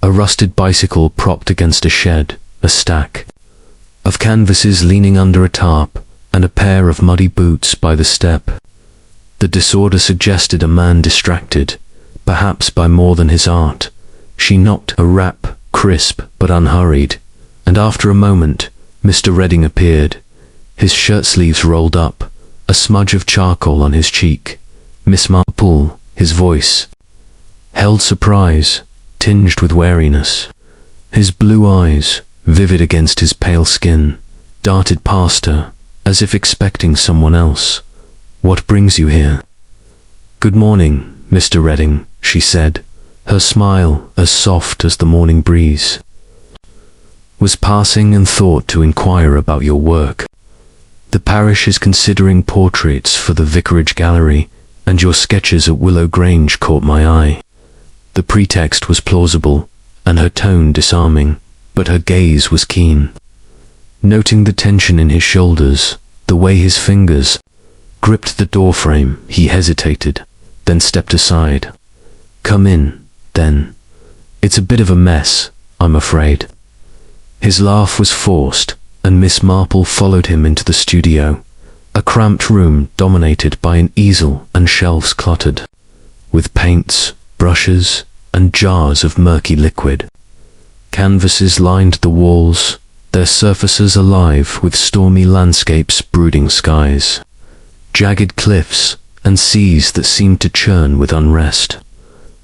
a rusted bicycle propped against a shed, a stack of canvases leaning under a tarp, and a pair of muddy boots by the step. The disorder suggested a man distracted, perhaps by more than his art. She knocked a rap, crisp but unhurried, and after a moment, Mr. Redding appeared, his shirt sleeves rolled up, a smudge of charcoal on his cheek. "Miss Marple," his voice held surprise, tinged with wariness. His blue eyes, vivid against his pale skin, darted past her, as if expecting someone else. "What brings you here?" "Good morning, Mr. Redding," she said, her smile as soft as the morning breeze. "Was passing and thought to inquire about your work. The parish is considering portraits for the vicarage gallery, and your sketches at Willow Grange caught my eye." The pretext was plausible, and her tone disarming, but her gaze was keen. Noting the tension in his shoulders, the way his fingers gripped the doorframe, he hesitated, then stepped aside. "Come in, then. It's a bit of a mess, I'm afraid." His laugh was forced, and Miss Marple followed him into the studio, a cramped room dominated by an easel and shelves cluttered with paints, brushes, and jars of murky liquid. Canvases lined the walls, their surfaces alive with stormy landscapes, brooding skies, jagged cliffs, and seas that seemed to churn with unrest.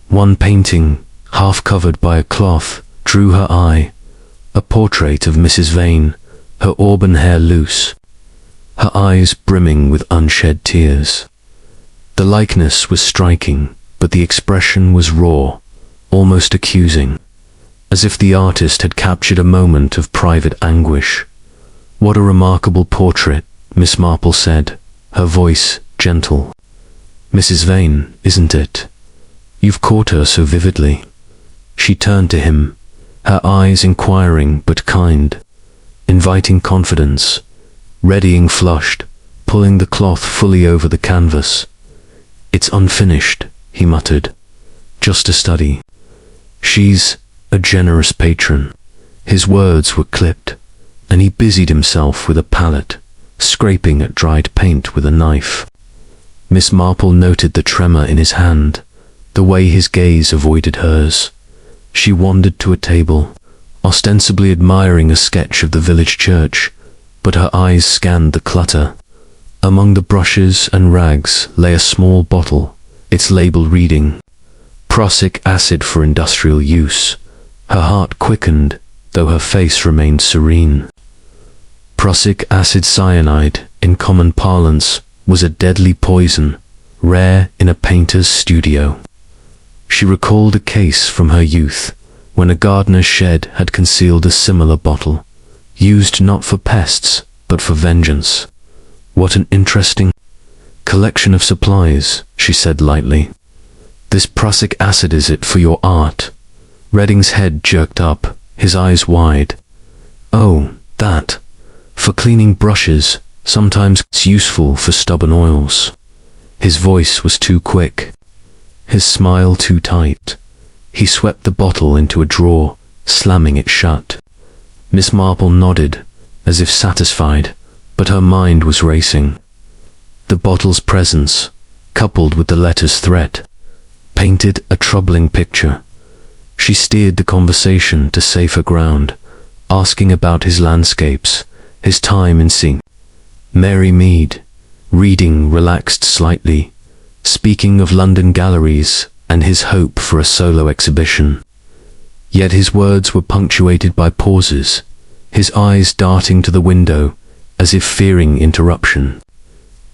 One painting, half covered by a cloth, drew her eye, a portrait of Mrs. Vane, her auburn hair loose, her eyes brimming with unshed tears. The likeness was striking, but the expression was raw, almost accusing, as if the artist had captured a moment of private anguish. "What a remarkable portrait," Miss Marple said, her voice gentle. Mrs. Vane, isn't it? You've caught her so vividly." She turned to him, her eyes inquiring but kind, inviting confidence. Redding flushed, pulling the cloth fully over the canvas. "It's unfinished," he muttered. "Just a study. She's a generous patron." His words were clipped, and he busied himself with a palette, scraping at dried paint with a knife. Miss Marple noted the tremor in his hand, the way his gaze avoided hers. She wandered to a table, ostensibly admiring a sketch of the village church, but her eyes scanned the clutter. Among the brushes and rags lay a small bottle, its label reading, "Prussic acid for industrial use." Her heart quickened, though her face remained serene. Prussic acid cyanide, in common parlance, was a deadly poison, rare in a painter's studio. She recalled a case from her youth, when a gardener's shed had concealed a similar bottle, used not for pests, but for vengeance. "What an interesting collection of supplies," she said lightly. "This prussic acid, is it for your art?" Redding's head jerked up, his eyes wide. "Oh, that. For cleaning brushes, sometimes it's useful for stubborn oils." His voice was too quick, his smile too tight. He swept the bottle into a drawer, slamming it shut. Miss Marple nodded, as if satisfied, but her mind was racing. The bottle's presence, coupled with the letter's threat, painted a troubling picture. She steered the conversation to safer ground, asking about his landscapes, his time in sea. Mary Mead, Reading relaxed slightly, speaking of London galleries and his hope for a solo exhibition. Yet his words were punctuated by pauses, his eyes darting to the window, as if fearing interruption.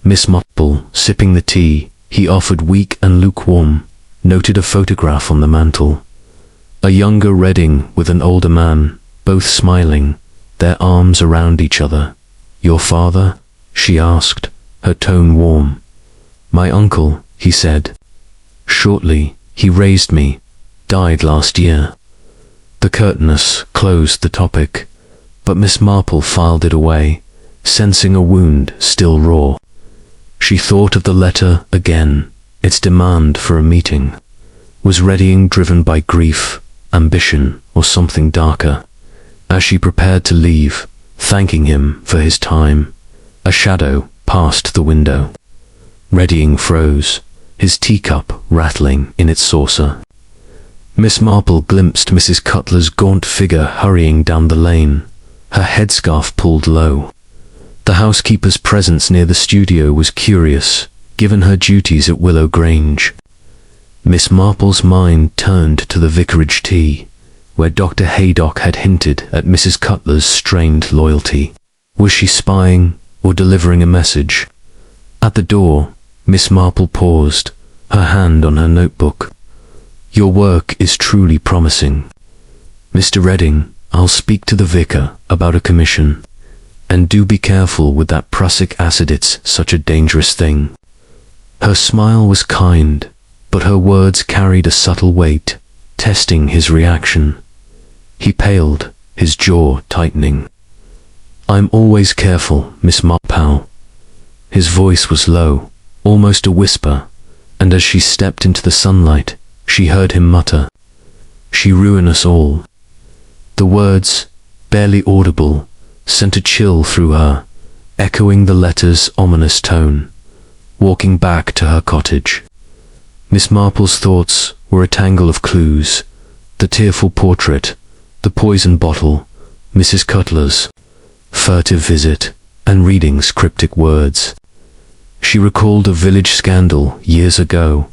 Miss Marple, sipping the tea he offered weak and lukewarm, noted a photograph on the mantel. A younger Redding with an older man, both smiling, their arms around each other. "Your father?" she asked, her tone warm. "My uncle," he said. "Shortly, he raised me, died last year." The curtness closed the topic, but Miss Marple filed it away, sensing a wound still raw. She thought of the letter again, its demand for a meeting. Was Redding driven by grief, ambition, or something darker? As she prepared to leave, thanking him for his time, a shadow passed the window. Redding froze, his teacup rattling in its saucer. Miss Marple glimpsed Mrs. Cutler's gaunt figure hurrying down the lane, her headscarf pulled low. The housekeeper's presence near the studio was curious, given her duties at Willow Grange. Miss Marple's mind turned to the vicarage tea, where Dr. Haydock had hinted at Mrs. Cutler's strained loyalty. Was she spying or delivering a message? At the door, Miss Marple paused, her hand on her notebook. "Your work is truly promising. Mr. Redding, I'll speak to the vicar about a commission. And do be careful with that prussic acid, it's such a dangerous thing." Her smile was kind, but her words carried a subtle weight, testing his reaction. He paled, his jaw tightening. "I'm always careful, Miss Marple." His voice was low, almost a whisper, and as she stepped into the sunlight, she heard him mutter, "She ruin us all." The words, barely audible, sent a chill through her, echoing the letter's ominous tone. Walking back to her cottage, Miss Marple's thoughts were a tangle of clues: the tearful portrait, the poison bottle, Mrs. Cutler's furtive visit, and Reading's cryptic words. She recalled a village scandal years ago,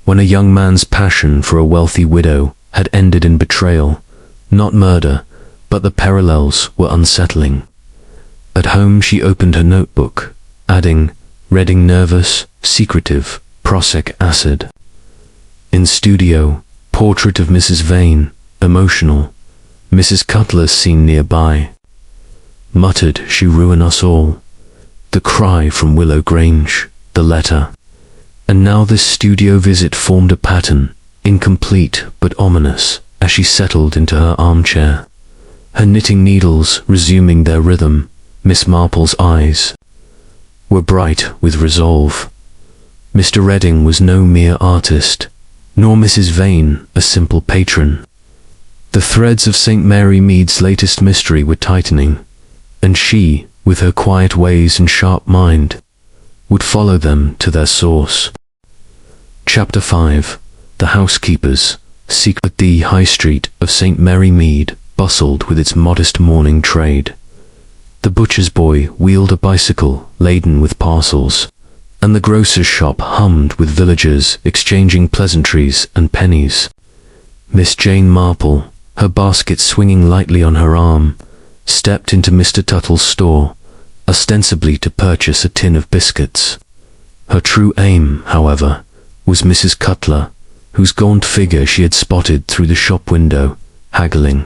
when a young man's passion for a wealthy widow had ended in betrayal, not murder, but the parallels were unsettling. At home she opened her notebook, adding, "Redding nervous, secretive, prussic acid." In studio, portrait of Mrs. Vane, emotional, Mrs. Cutler seen nearby. Muttered, "She ruin us all." The cry from Willow Grange, the letter. and now this studio visit formed a pattern, incomplete but ominous, as she settled into her armchair. Her knitting needles resuming their rhythm, Miss Marple's eyes were bright with resolve. Mr. Redding was no mere artist, nor Mrs. Vane a simple patron. The threads of St. Mary Mead's latest mystery were tightening, and she, with her quiet ways and sharp mind, would follow them to their source. Chapter 5. The housekeeper's secret. The high street of St. Mary Mead bustled with its modest morning trade. The butcher's boy wheeled a bicycle laden with parcels, and the grocer's shop hummed with villagers exchanging pleasantries and pennies. Miss Jane Marple, her basket swinging lightly on her arm, stepped into Mr. Tuttle's store, ostensibly to purchase a tin of biscuits. Her true aim, however, was Mrs. Cutler, whose gaunt figure she had spotted through the shop window, haggling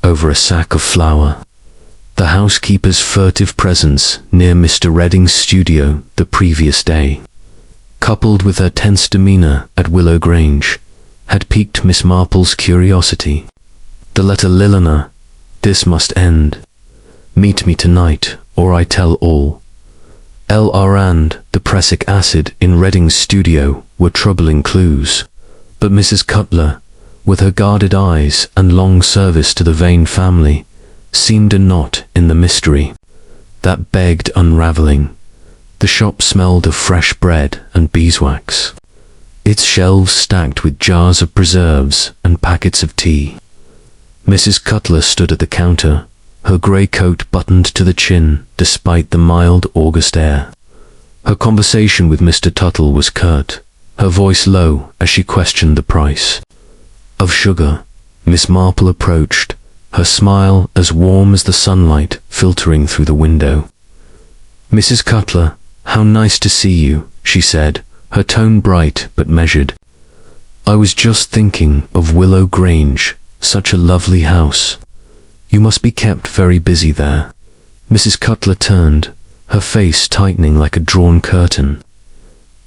over a sack of flour. The housekeeper's furtive presence near Mr. Redding's studio the previous day, coupled with her tense demeanour at Willow Grange, had piqued Miss Marple's curiosity. The letter Eleanor, this must end. Meet me tonight, or I tell all. L.R. and the prussic acid in Redding's studio were troubling clues, but Mrs. Cutler, with her guarded eyes and long service to the Vane family, seemed a knot in the mystery that begged unravelling. The shop smelled of fresh bread and beeswax, its shelves stacked with jars of preserves and packets of tea. Mrs. Cutler stood at the counter, her grey coat buttoned to the chin despite the mild August air. Her conversation with Mr. Tuttle was curt, her voice low as she questioned the price of sugar. Miss Marple approached, her smile as warm as the sunlight filtering through the window. "Mrs. Cutler, how nice to see you," she said, her tone bright but measured. "I was just thinking of Willow Grange, such a lovely house. You must be kept very busy there." Mrs. Cutler turned, her face tightening like a drawn curtain.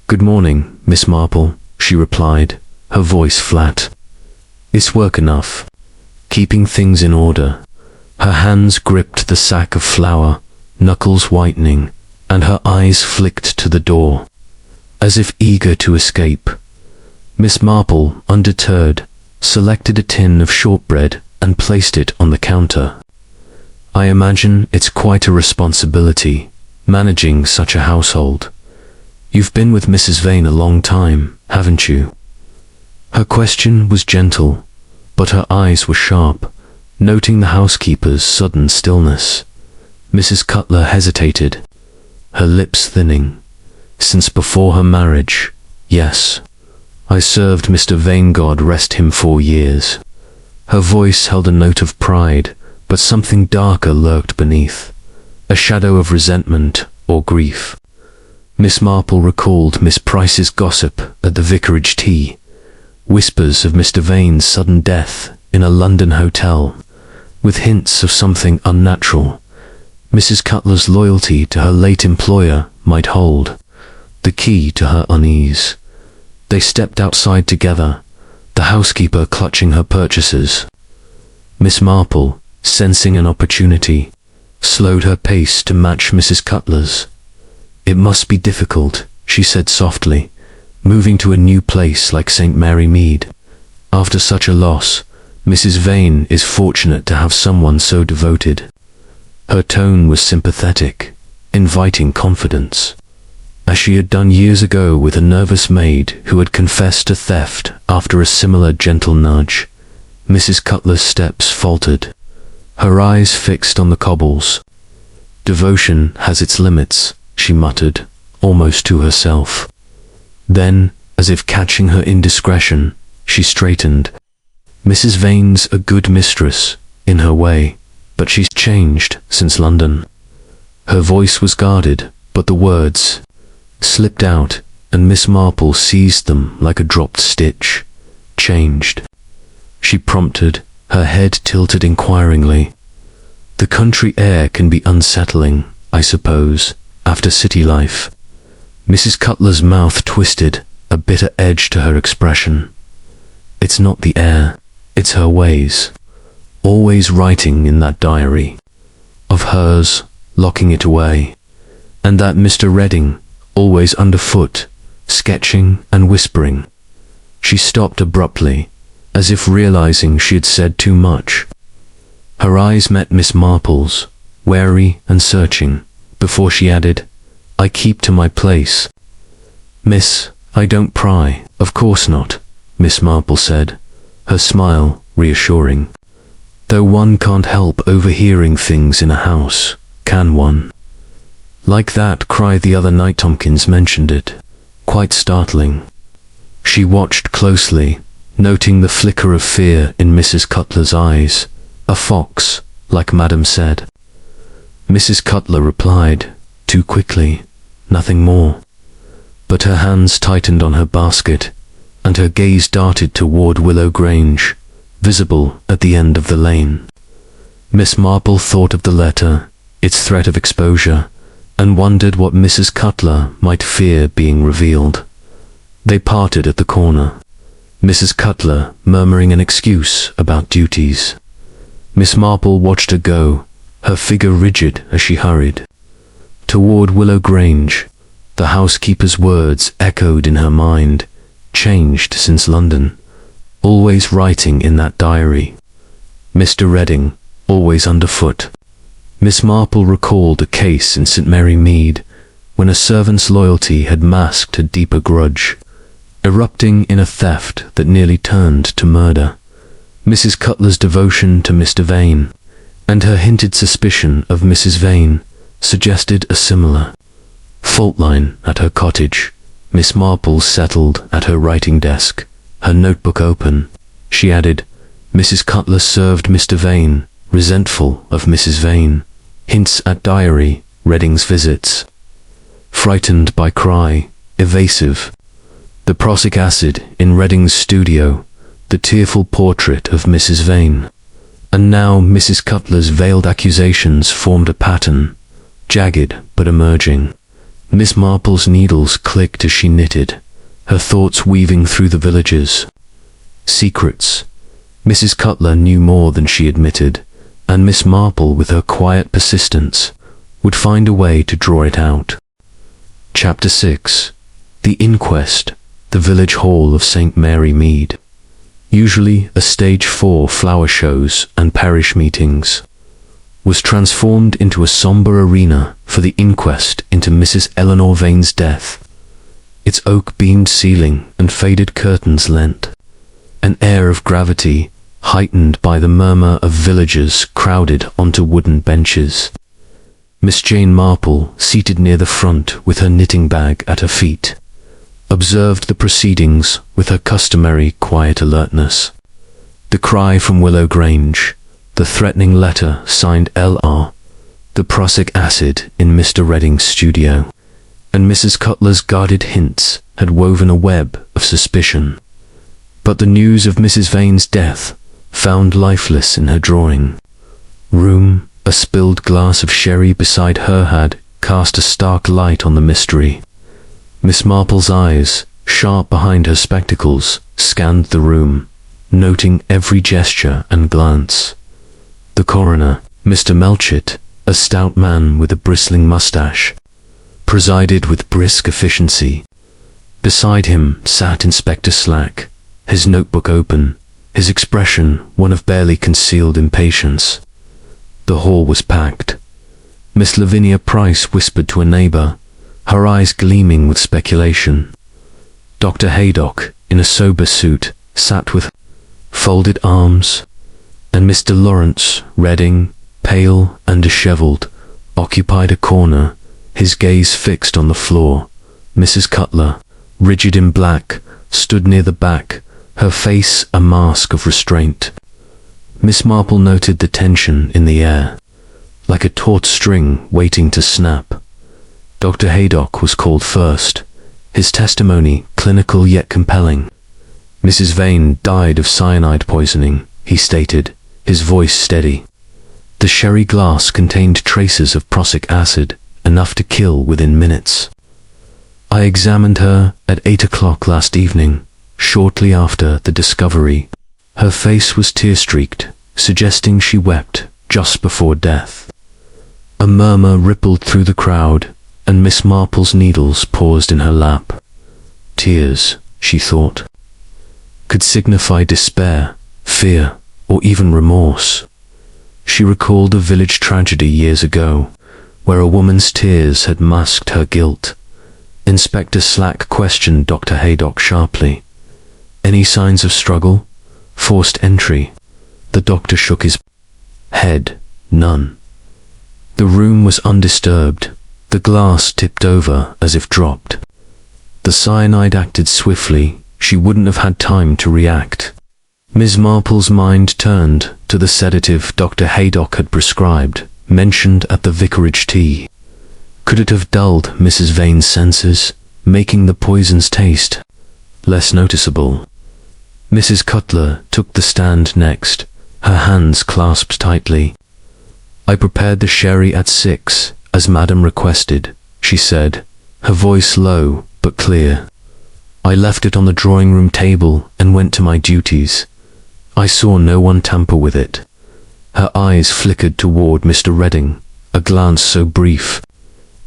"Good morning, Miss Marple," she replied, her voice flat. "It's work enough, keeping things in order." Her hands gripped the sack of flour, knuckles whitening, and her eyes flicked to the door, as if eager to escape. Miss Marple, undeterred, selected a tin of shortbread and placed it on the counter. "I imagine it's quite a responsibility, managing such a household. You've been with Mrs. Vane a long time, haven't you?" Her question was gentle, but her eyes were sharp, noting the housekeeper's sudden stillness. Mrs. Cutler hesitated, her lips thinning. "Since before her marriage, yes. I served Mr. Vane, God rest him, 4 years." Her voice held a note of pride, but something darker lurked beneath, a shadow of resentment or grief. Miss Marple recalled Miss Price's gossip at the vicarage tea, whispers of Mr. Vane's sudden death in a London hotel, with hints of something unnatural. Mrs. Cutler's loyalty to her late employer might hold the key to her unease. They stepped outside together, the housekeeper clutching her purchases. Miss Marple, sensing an opportunity, slowed her pace to match Mrs. Cutler's. "It must be difficult," she said softly, "moving to a new place like St. Mary Mead. After such a loss, Mrs. Vane is fortunate to have someone so devoted." Her tone was sympathetic, inviting confidence, as she had done years ago with a nervous maid who had confessed to theft after a similar gentle nudge. Mrs. Cutler's steps faltered, her eyes fixed on the cobbles. "Devotion has its limits," she muttered, almost to herself. Then, as if catching her indiscretion, she straightened. "Mrs. Vane's a good mistress, in her way, but she's changed since London." Her voice was guarded, but the words slipped out, and Miss Marple seized them like a dropped stitch. "Changed?" she prompted, her head tilted inquiringly. "The country air can be unsettling, I suppose, after city life." Mrs. Cutler's mouth twisted, a bitter edge to her expression. It's not the air, it's her ways. Always writing in that diary of hers, locking it away. And that Mr. Redding, always underfoot, sketching and whispering. She stopped abruptly, as if realizing she had said too much. Her eyes met Miss Marple's, wary and searching, before she added, I keep to my place. Miss, I don't pry, of course not, Miss Marple said, her smile reassuring. Though one can't help overhearing things in a house, can one? Like that cry the other night Tompkins mentioned it. Quite startling. She watched closely, noting the flicker of fear in Mrs. Cutler's eyes. A fox, like Madam said. Mrs. Cutler replied, too quickly, nothing more. But her hands tightened on her basket, and her gaze darted toward Willow Grange, visible at the end of the lane. Miss Marple thought of the letter, its threat of exposure, and wondered what Mrs. Cutler might fear being revealed. They parted at the corner, Mrs. Cutler murmuring an excuse about duties. Miss Marple watched her go, her figure rigid as she hurried. Toward Willow Grange, the housekeeper's words echoed in her mind, changed since London, always writing in that diary. Mr. Redding, always underfoot. Miss Marple recalled a case in St. Mary Mead, when a servant's loyalty had masked a deeper grudge, erupting in a theft that nearly turned to murder. Mrs. Cutler's devotion to Mr. Vane, and her hinted suspicion of Mrs. Vane, suggested a similar fault line at her cottage. Miss Marple settled at her writing desk, her notebook open. She added, Mrs. Cutler served Mr. Vane, resentful of Mrs. Vane. Hints at diary, Redding's visits. Frightened by cry, evasive. The prussic acid in Redding's studio, the tearful portrait of Mrs. Vane. And now Mrs. Cutler's veiled accusations formed a pattern, jagged but emerging. Miss Marple's needles clicked as she knitted, her thoughts weaving through the villages. Secrets. Mrs. Cutler knew more than she admitted, and Miss Marple, with her quiet persistence, would find a way to draw it out. Chapter 6. The Inquest, the village hall of St. Mary Mead. Usually a stage 4 flower shows and parish meetings, was transformed into a sombre arena for the inquest into Mrs. Eleanor Vane's death. Its oak-beamed ceiling and faded curtains lent an air of gravity, heightened by the murmur of villagers crowded onto wooden benches. Miss Jane Marple, seated near the front with her knitting bag at her feet, observed the proceedings with her customary quiet alertness. The cry from Willow Grange, the threatening letter signed L.R., the prussic acid in Mr. Redding's studio, and Mrs. Cutler's guarded hints had woven a web of suspicion. But the news of Mrs. Vane's death found lifeless in her drawing room. A spilled glass of sherry beside her had cast a stark light on the mystery. Miss Marple's eyes, sharp behind her spectacles, scanned the room, noting every gesture and glance. The coroner, Mr. Melchett, a stout man with a bristling mustache, presided with brisk efficiency. Beside him sat Inspector Slack, his notebook open, his expression one of barely concealed impatience. The hall was packed. Miss Lavinia Price whispered to a neighbour, her eyes gleaming with speculation. Dr. Haydock, in a sober suit, sat with folded arms, and Mr. Laurence Redding, pale and dishevelled, occupied a corner, his gaze fixed on the floor. Mrs. Cutler, rigid in black, stood near the back, her face a mask of restraint. Miss Marple noted the tension in the air, like a taut string waiting to snap. Dr. Haydock was called first, his testimony clinical yet compelling. Mrs. Vane died of cyanide poisoning, he stated, his voice steady. The sherry glass contained traces of prussic acid, enough to kill within minutes. I examined her at 8 o'clock last evening, shortly after the discovery. Her face was tear-streaked, suggesting she wept just before death. A murmur rippled through the crowd, and Miss Marple's needles paused in her lap. Tears, she thought, could signify despair, fear, or even remorse. She recalled a village tragedy years ago, where a woman's tears had masked her guilt. Inspector Slack questioned Dr. Haydock sharply. Any signs of struggle? Forced entry? The doctor shook his head. None. The room was undisturbed. The glass tipped over as if dropped. The cyanide acted swiftly. She wouldn't have had time to react. Miss Marple's mind turned to the sedative Dr. Haydock had prescribed, mentioned at the vicarage tea. Could it have dulled Mrs. Vane's senses, making the poison's taste less noticeable? Mrs. Cutler took the stand next, her hands clasped tightly. I prepared the sherry at 6, as Madam requested, she said, her voice low but clear. I left it on the drawing-room table and went to my duties. I saw no one tamper with it. Her eyes flickered toward Mr. Redding, a glance so brief.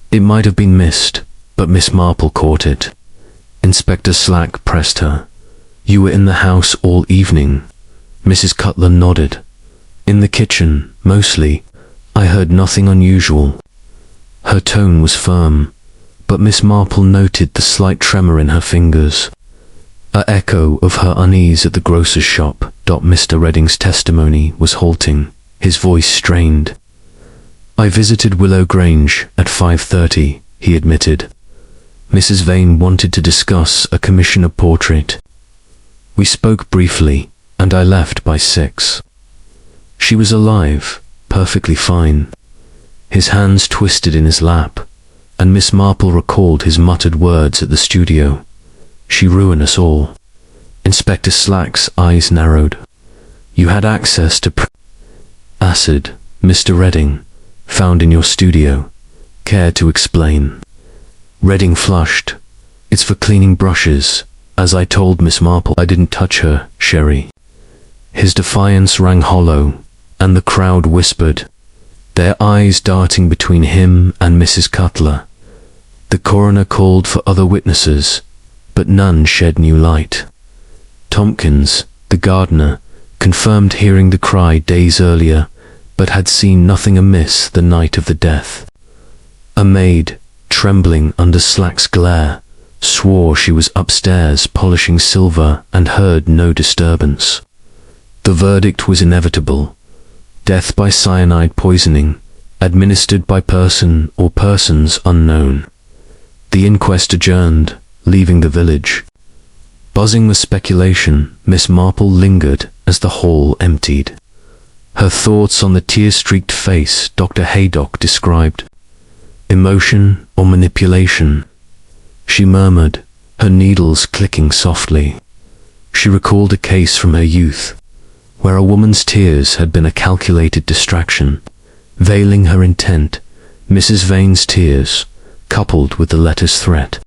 It might have been missed, but Miss Marple caught it. Inspector Slack pressed her. You were in the house all evening. Mrs. Cutler nodded. In the kitchen, mostly. I heard nothing unusual. Her tone was firm, but Miss Marple noted the slight tremor in her fingers. An echo of her unease at the grocer's shop. Mr. Redding's testimony was halting, his voice strained. I visited Willow Grange at 5:30, he admitted. Mrs. Vane wanted to discuss a commissioner portrait. We spoke briefly, and I left by 6. She was alive, perfectly fine. His hands twisted in his lap, and Miss Marple recalled his muttered words at the studio. She ruined us all. Inspector Slack's eyes narrowed. You had access to acid, Mr. Redding, found in your studio. Care to explain? Redding flushed. It's for cleaning brushes. As I told Miss Marple, I didn't touch her, Sherry. His defiance rang hollow, and the crowd whispered, their eyes darting between him and Mrs. Cutler. The coroner called for other witnesses, but none shed new light. Tompkins, the gardener, confirmed hearing the cry days earlier, but had seen nothing amiss the night of the death. A maid, trembling under Slack's glare, swore she was upstairs polishing silver and heard no disturbance. The verdict was inevitable. Death by cyanide poisoning, administered by person or persons unknown. The inquest adjourned, leaving the village. Buzzing with speculation, Miss Marple lingered as the hall emptied. Her thoughts on the tear-streaked face Dr. Haydock described. Emotion or manipulation? She murmured, her needles clicking softly. She recalled a case from her youth, where a woman's tears had been a calculated distraction, veiling her intent. Mrs. Vane's tears, coupled with the letter's threat,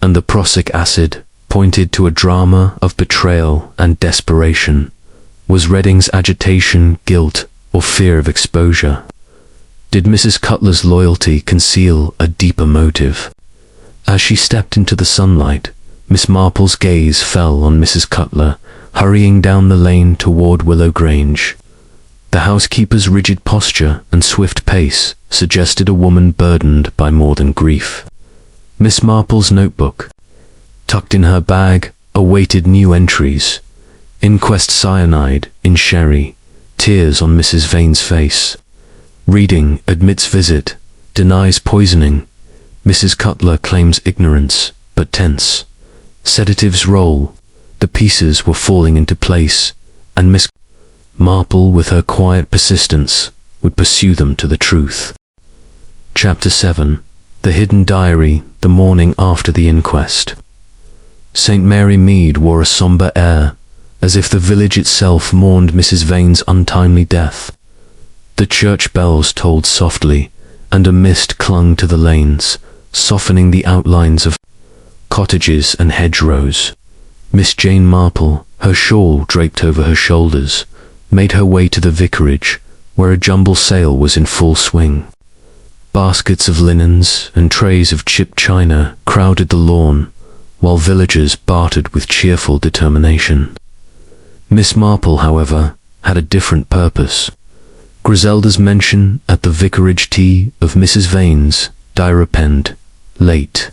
and the prussic acid, pointed to a drama of betrayal and desperation. Was Redding's agitation, guilt, or fear of exposure? Did Mrs. Cutler's loyalty conceal a deeper motive? As she stepped into the sunlight, Miss Marple's gaze fell on Mrs. Cutler, hurrying down the lane toward Willow Grange. The housekeeper's rigid posture and swift pace suggested a woman burdened by more than grief. Miss Marple's notebook, tucked in her bag, awaited new entries. Inquest cyanide in sherry, tears on Mrs. Vane's face. Reading admits visit, denies poisoning. Mrs. Cutler claims ignorance, but tense. Sedatives roll. The pieces were falling into place, and Miss Marple, with her quiet persistence, would pursue them to the truth. Chapter 7. The Hidden Diary, the morning after the inquest. St. Mary Mead wore a sombre air, as if the village itself mourned Mrs. Vane's untimely death. The church bells tolled softly, and a mist clung to the lanes, softening the outlines of cottages and hedgerows. Miss Jane Marple, her shawl draped over her shoulders, made her way to the vicarage, where a jumble sale was in full swing. Baskets of linens and trays of chipped china crowded the lawn, while villagers bartered with cheerful determination. Miss Marple, however, had a different purpose. Griselda's mention at the vicarage tea of Mrs. Vane's direpend, late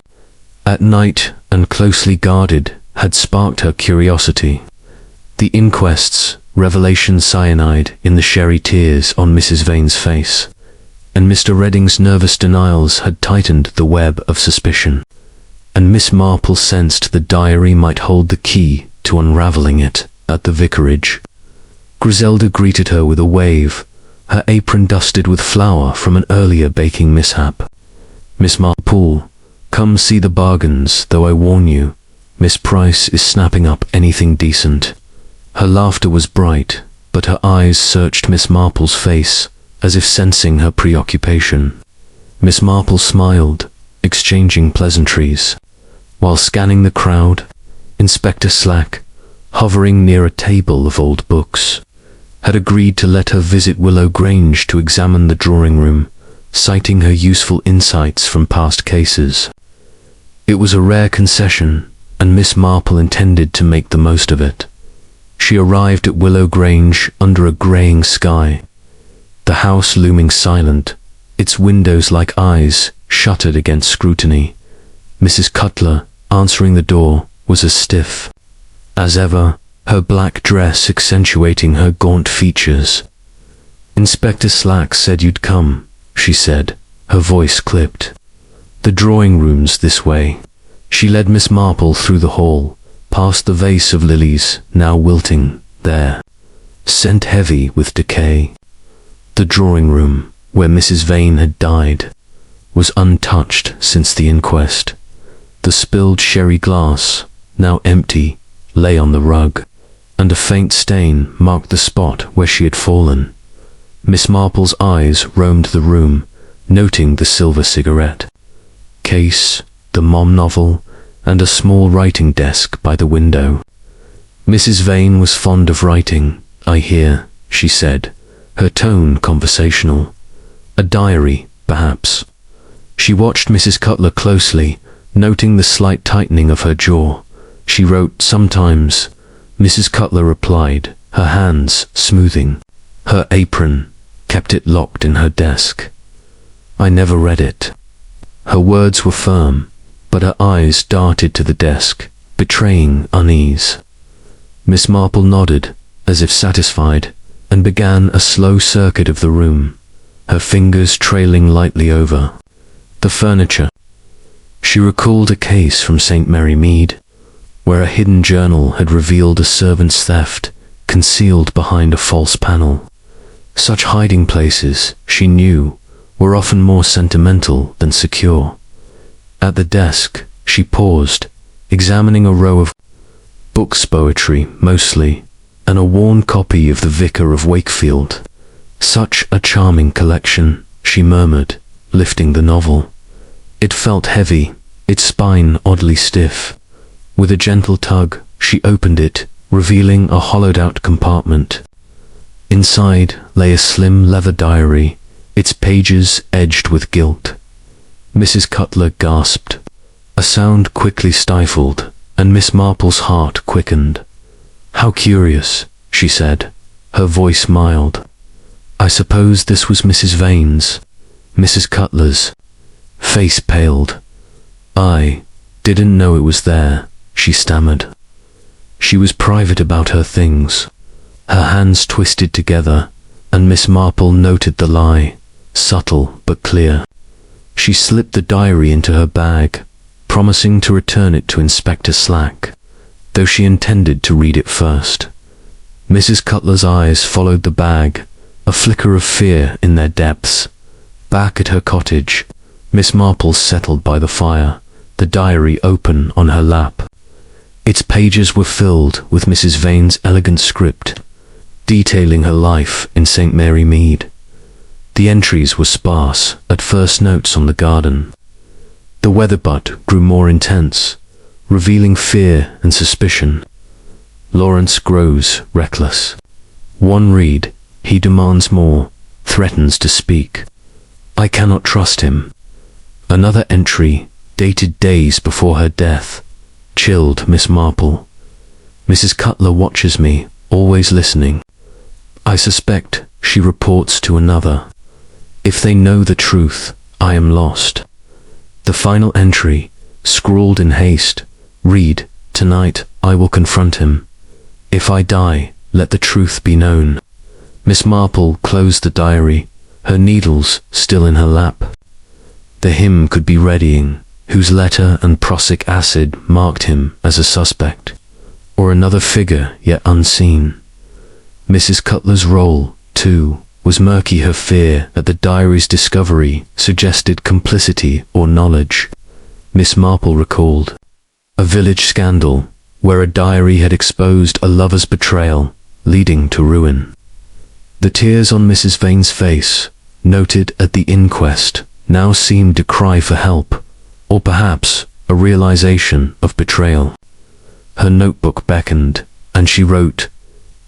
at night and closely guarded, had sparked her curiosity. The inquest's revelation cyanide in the sherry tears on Mrs. Vane's face, and Mr. Redding's nervous denials had tightened the web of suspicion, and Miss Marple sensed the diary might hold the key to unraveling it at the vicarage. Griselda greeted her with a wave, her apron dusted with flour from an earlier baking mishap. "Miss Marple, come see the bargains, though I warn you, Miss Price is snapping up anything decent." Her laughter was bright, but her eyes searched Miss Marple's face, as if sensing her preoccupation. Miss Marple smiled, exchanging pleasantries. While scanning the crowd, Inspector Slack, hovering near a table of old books, had agreed to let her visit Willow Grange to examine the drawing room, citing her useful insights from past cases. It was a rare concession, and Miss Marple intended to make the most of it. She arrived at Willow Grange under a greying sky, the house looming silent, its windows like eyes shuttered against scrutiny. Mrs. Cutler, answering the door, was as stiff as ever, her black dress accentuating her gaunt features. "Inspector Slack said you'd come," she said, her voice clipped. "The drawing room's this way." She led Miss Marple through the hall, past the vase of lilies, now wilting, there, scent heavy with decay. The drawing room, where Mrs. Vane had died, was untouched since the inquest. The spilled sherry glass, now empty, lay on the rug, and a faint stain marked the spot where she had fallen. Miss Marple's eyes roamed the room, noting the silver cigarette case, the mom novel, and a small writing desk by the window. "Mrs. Vane was fond of writing, I hear," she said, her tone conversational. "A diary, perhaps." She watched Mrs. Cutler closely, noting the slight tightening of her jaw. "She wrote sometimes," Mrs. Cutler replied, her hands smoothing. Her apron kept it locked in her desk. "I never read it." Her words were firm, but her eyes darted to the desk, betraying unease. Miss Marple nodded, as if satisfied, and began a slow circuit of the room, her fingers trailing lightly over the furniture. She recalled a case from St. Mary Mead, where a hidden journal had revealed a servant's theft, concealed behind a false panel. Such hiding places, she knew, were often more sentimental than secure. At the desk, she paused, examining a row of books, poetry mostly, and a worn copy of The Vicar of Wakefield. "Such a charming collection," she murmured, lifting the novel. It felt heavy, its spine oddly stiff. With a gentle tug, she opened it, revealing a hollowed-out compartment. Inside lay a slim leather diary, its pages edged with gilt. Mrs. Cutler gasped. A sound quickly stifled, and Miss Marple's heart quickened. "How curious," she said, her voice mild. "I suppose this was Mrs. Vane's." Mrs. Cutler's face paled. "I didn't know it was there," she stammered. She was private about her things. Her hands twisted together, and Miss Marple noted the lie, subtle but clear. She slipped the diary into her bag, promising to return it to Inspector Slack, though she intended to read it first. Mrs. Cutler's eyes followed the bag, a flicker of fear in their depths. Back at her cottage, Miss Marple settled by the fire, the diary open on her lap. Its pages were filled with Mrs. Vane's elegant script, detailing her life in St. Mary Mead. The entries were sparse, at first notes on the garden. The weather but grew more intense, revealing fear and suspicion. Laurence grows reckless. One read, he demands more, threatens to speak. I cannot trust him. Another entry, dated days before her death, chilled Miss Marple. Mrs. Cutler watches me, always listening. I suspect she reports to another. If they know the truth, I am lost. The final entry, scrawled in haste, read, tonight I will confront him. If I die, let the truth be known. Miss Marple closed the diary, her needles still in her lap. The hymn could be Redding, whose letter and prussic acid marked him as a suspect, or another figure yet unseen. Mrs. Cutler's role, too, was murky. Her fear at the diary's discovery suggested complicity or knowledge. Miss Marple recalled a village scandal where a diary had exposed a lover's betrayal, leading to ruin. The tears on Mrs. Vane's face, noted at the inquest, now seemed to cry for help, or perhaps a realization of betrayal. Her notebook beckoned, and she wrote,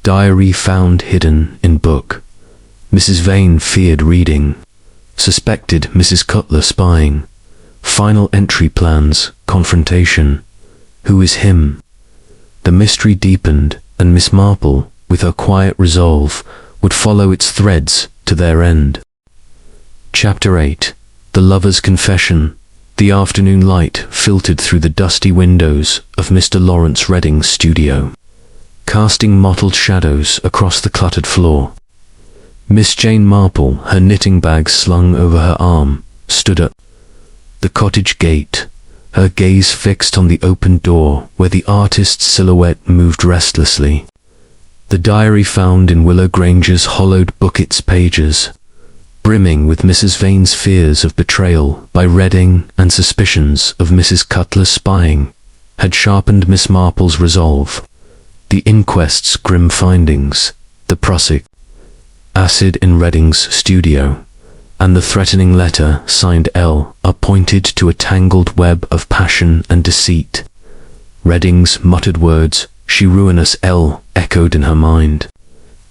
"Diary found hidden in book." Mrs. Vane feared reading, suspected Mrs. Cutler spying. Final entry plans, confrontation. Who is him? The mystery deepened, and Miss Marple, with her quiet resolve, would follow its threads to their end. Chapter 8. The Lover's Confession. The afternoon light filtered through the dusty windows of Mr. Laurence Redding's studio, casting mottled shadows across the cluttered floor. Miss Jane Marple, her knitting bag slung over her arm, stood at the cottage gate, her gaze fixed on the open door where the artist's silhouette moved restlessly. The diary found in Willow Grange's hollowed book, its pages, brimming with Mrs. Vane's fears of betrayal by Redding and suspicions of Mrs. Cutler's spying, had sharpened Miss Marple's resolve. The inquest's grim findings, the prussic acid in Redding's studio, and the threatening letter signed L pointed to a tangled web of passion and deceit. Redding's muttered words, "She ruinous L," echoed in her mind,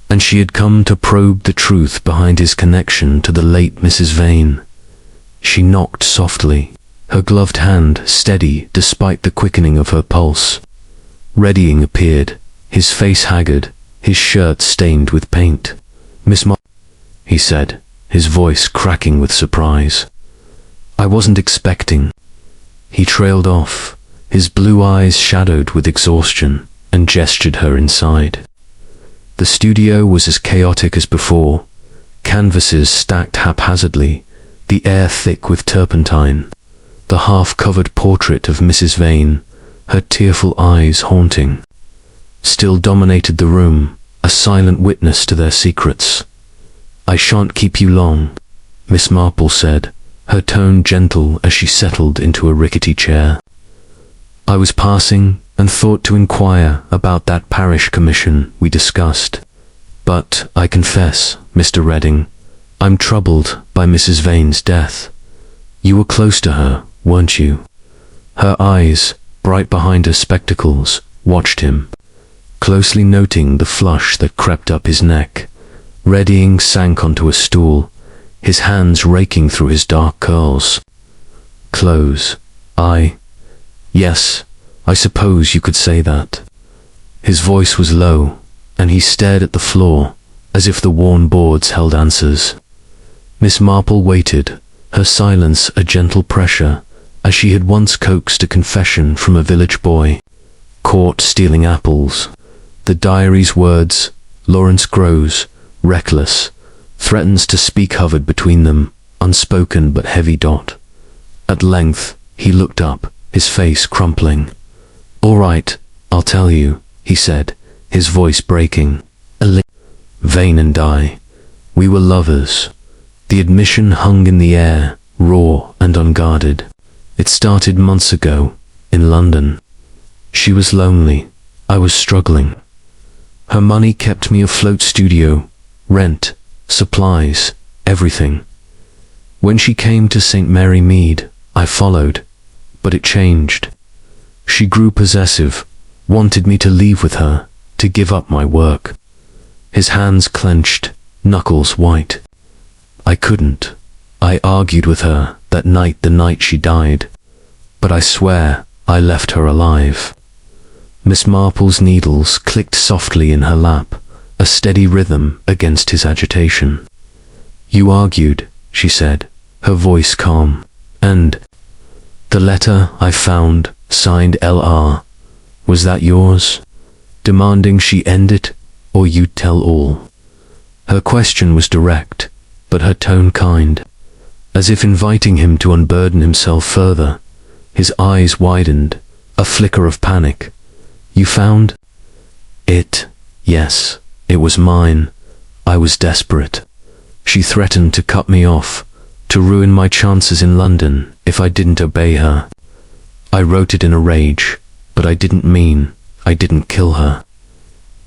and she had come to probe the truth behind his connection to the late Mrs. Vane. She knocked softly, her gloved hand steady despite the quickening of her pulse. Redding appeared, his face haggard, his shirt stained with paint. "Miss Marple," he said, his voice cracking with surprise. "I wasn't expecting." He trailed off, his blue eyes shadowed with exhaustion, and gestured her inside. The studio was as chaotic as before, canvases stacked haphazardly, the air thick with turpentine. The half-covered portrait of Mrs. Vane, her tearful eyes haunting, still dominated the room, a silent witness to their secrets. "I shan't keep you long," Miss Marple said, her tone gentle as she settled into a rickety chair. "I was passing and thought to inquire about that parish commission we discussed. But I confess, Mr. Redding, I'm troubled by Mrs. Vane's death. You were close to her, weren't you?" Her eyes, bright behind her spectacles, watched him, closely noting the flush that crept up his neck. Redding sank onto a stool, his hands raking through his dark curls. "Close. Yes, I suppose you could say that." His voice was low, and he stared at the floor, as if the worn boards held answers. Miss Marple waited, her silence a gentle pressure, as she had once coaxed a confession from a village boy, caught stealing apples. The diary's words, "Laurence grows reckless, threatens to speak," hovered between them, unspoken but heavy dot. At length, he looked up, his face crumpling. "All right, I'll tell you," he said, his voice breaking. "Vane and I, we were lovers." The admission hung in the air, raw and unguarded. "It started months ago, in London. She was lonely, I was struggling. Her money kept me afloat, studio, rent, supplies, everything. When she came to St. Mary Mead, I followed, but it changed. She grew possessive, wanted me to leave with her, to give up my work. His hands clenched, knuckles white. I couldn't. I argued with her that night, the night she died. But I swear I left her alive. Miss Marple's needles clicked softly in her lap, a steady rhythm against his agitation. You argued, she said, her voice calm. And the letter I found, signed L.R., was that yours? Demanding she end it, or you'd tell all. Her question was direct, but her tone kind, as if inviting him to unburden himself further. His eyes widened, a flicker of panic. You found it? Yes, it was mine. I was desperate. She threatened to cut me off, to ruin my chances in London if I didn't obey her. I wrote it in a rage, but I didn't kill her.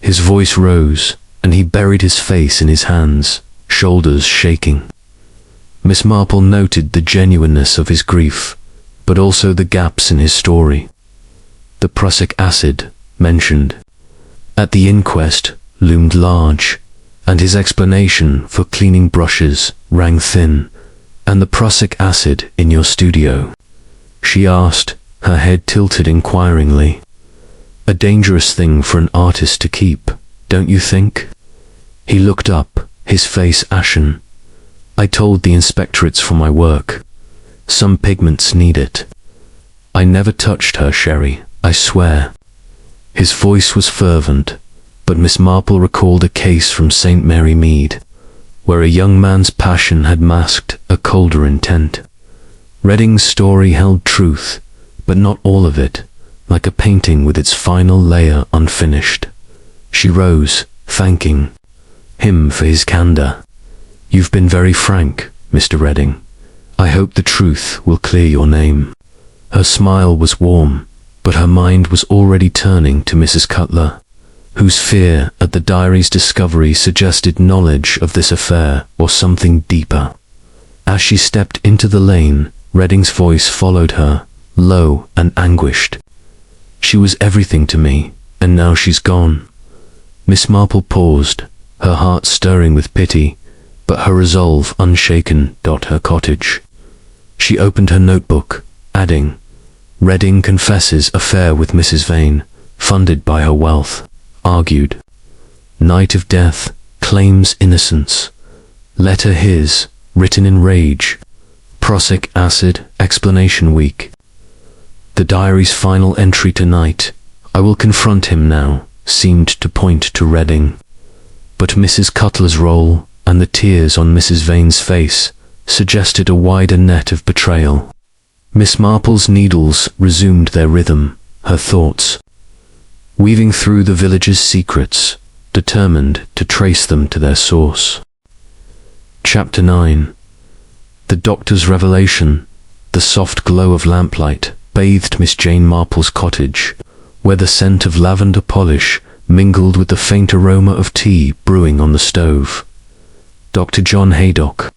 His voice rose, and he buried his face in his hands, shoulders shaking. Miss Marple noted the genuineness of his grief, but also the gaps in his story. The prussic acid, mentioned at the inquest, loomed large, and his explanation for cleaning brushes rang thin. And the prussic acid in your studio? She asked, her head tilted inquiringly. A dangerous thing for an artist to keep, don't you think? He looked up, his face ashen. I told the inspectorates for my work. Some pigments need it. I never touched her, Sherry, I swear. His voice was fervent, but Miss Marple recalled a case from St. Mary Mead, where a young man's passion had masked a colder intent. Redding's story held truth, but not all of it, like a painting with its final layer unfinished. She rose, thanking him for his candor. You've been very frank, Mr. Redding. I hope the truth will clear your name. Her smile was warm, but her mind was already turning to Mrs. Cutler, whose fear at the diary's discovery suggested knowledge of this affair or something deeper. As she stepped into the lane, Redding's voice followed her, low and anguished. She was everything to me, and now she's gone. Miss Marple paused, her heart stirring with pity, but her resolve unshaken. Her cottage. She opened her notebook, adding, Redding confesses affair with Mrs. Vane, funded by her wealth. Argued. Night of death, claims innocence. Letter his, written in rage. Prussic acid, explanation weak. The diary's final entry tonight, I will confront him now, seemed to point to Redding. But Mrs. Cutler's role, and the tears on Mrs. Vane's face, suggested a wider net of betrayal. Miss Marple's needles resumed their rhythm, her thoughts weaving through the village's secrets, determined to trace them to their source. Chapter 9. The doctor's revelation. The soft glow of lamplight bathed Miss Jane Marple's cottage, where the scent of lavender polish mingled with the faint aroma of tea brewing on the stove. Dr. John Haydock,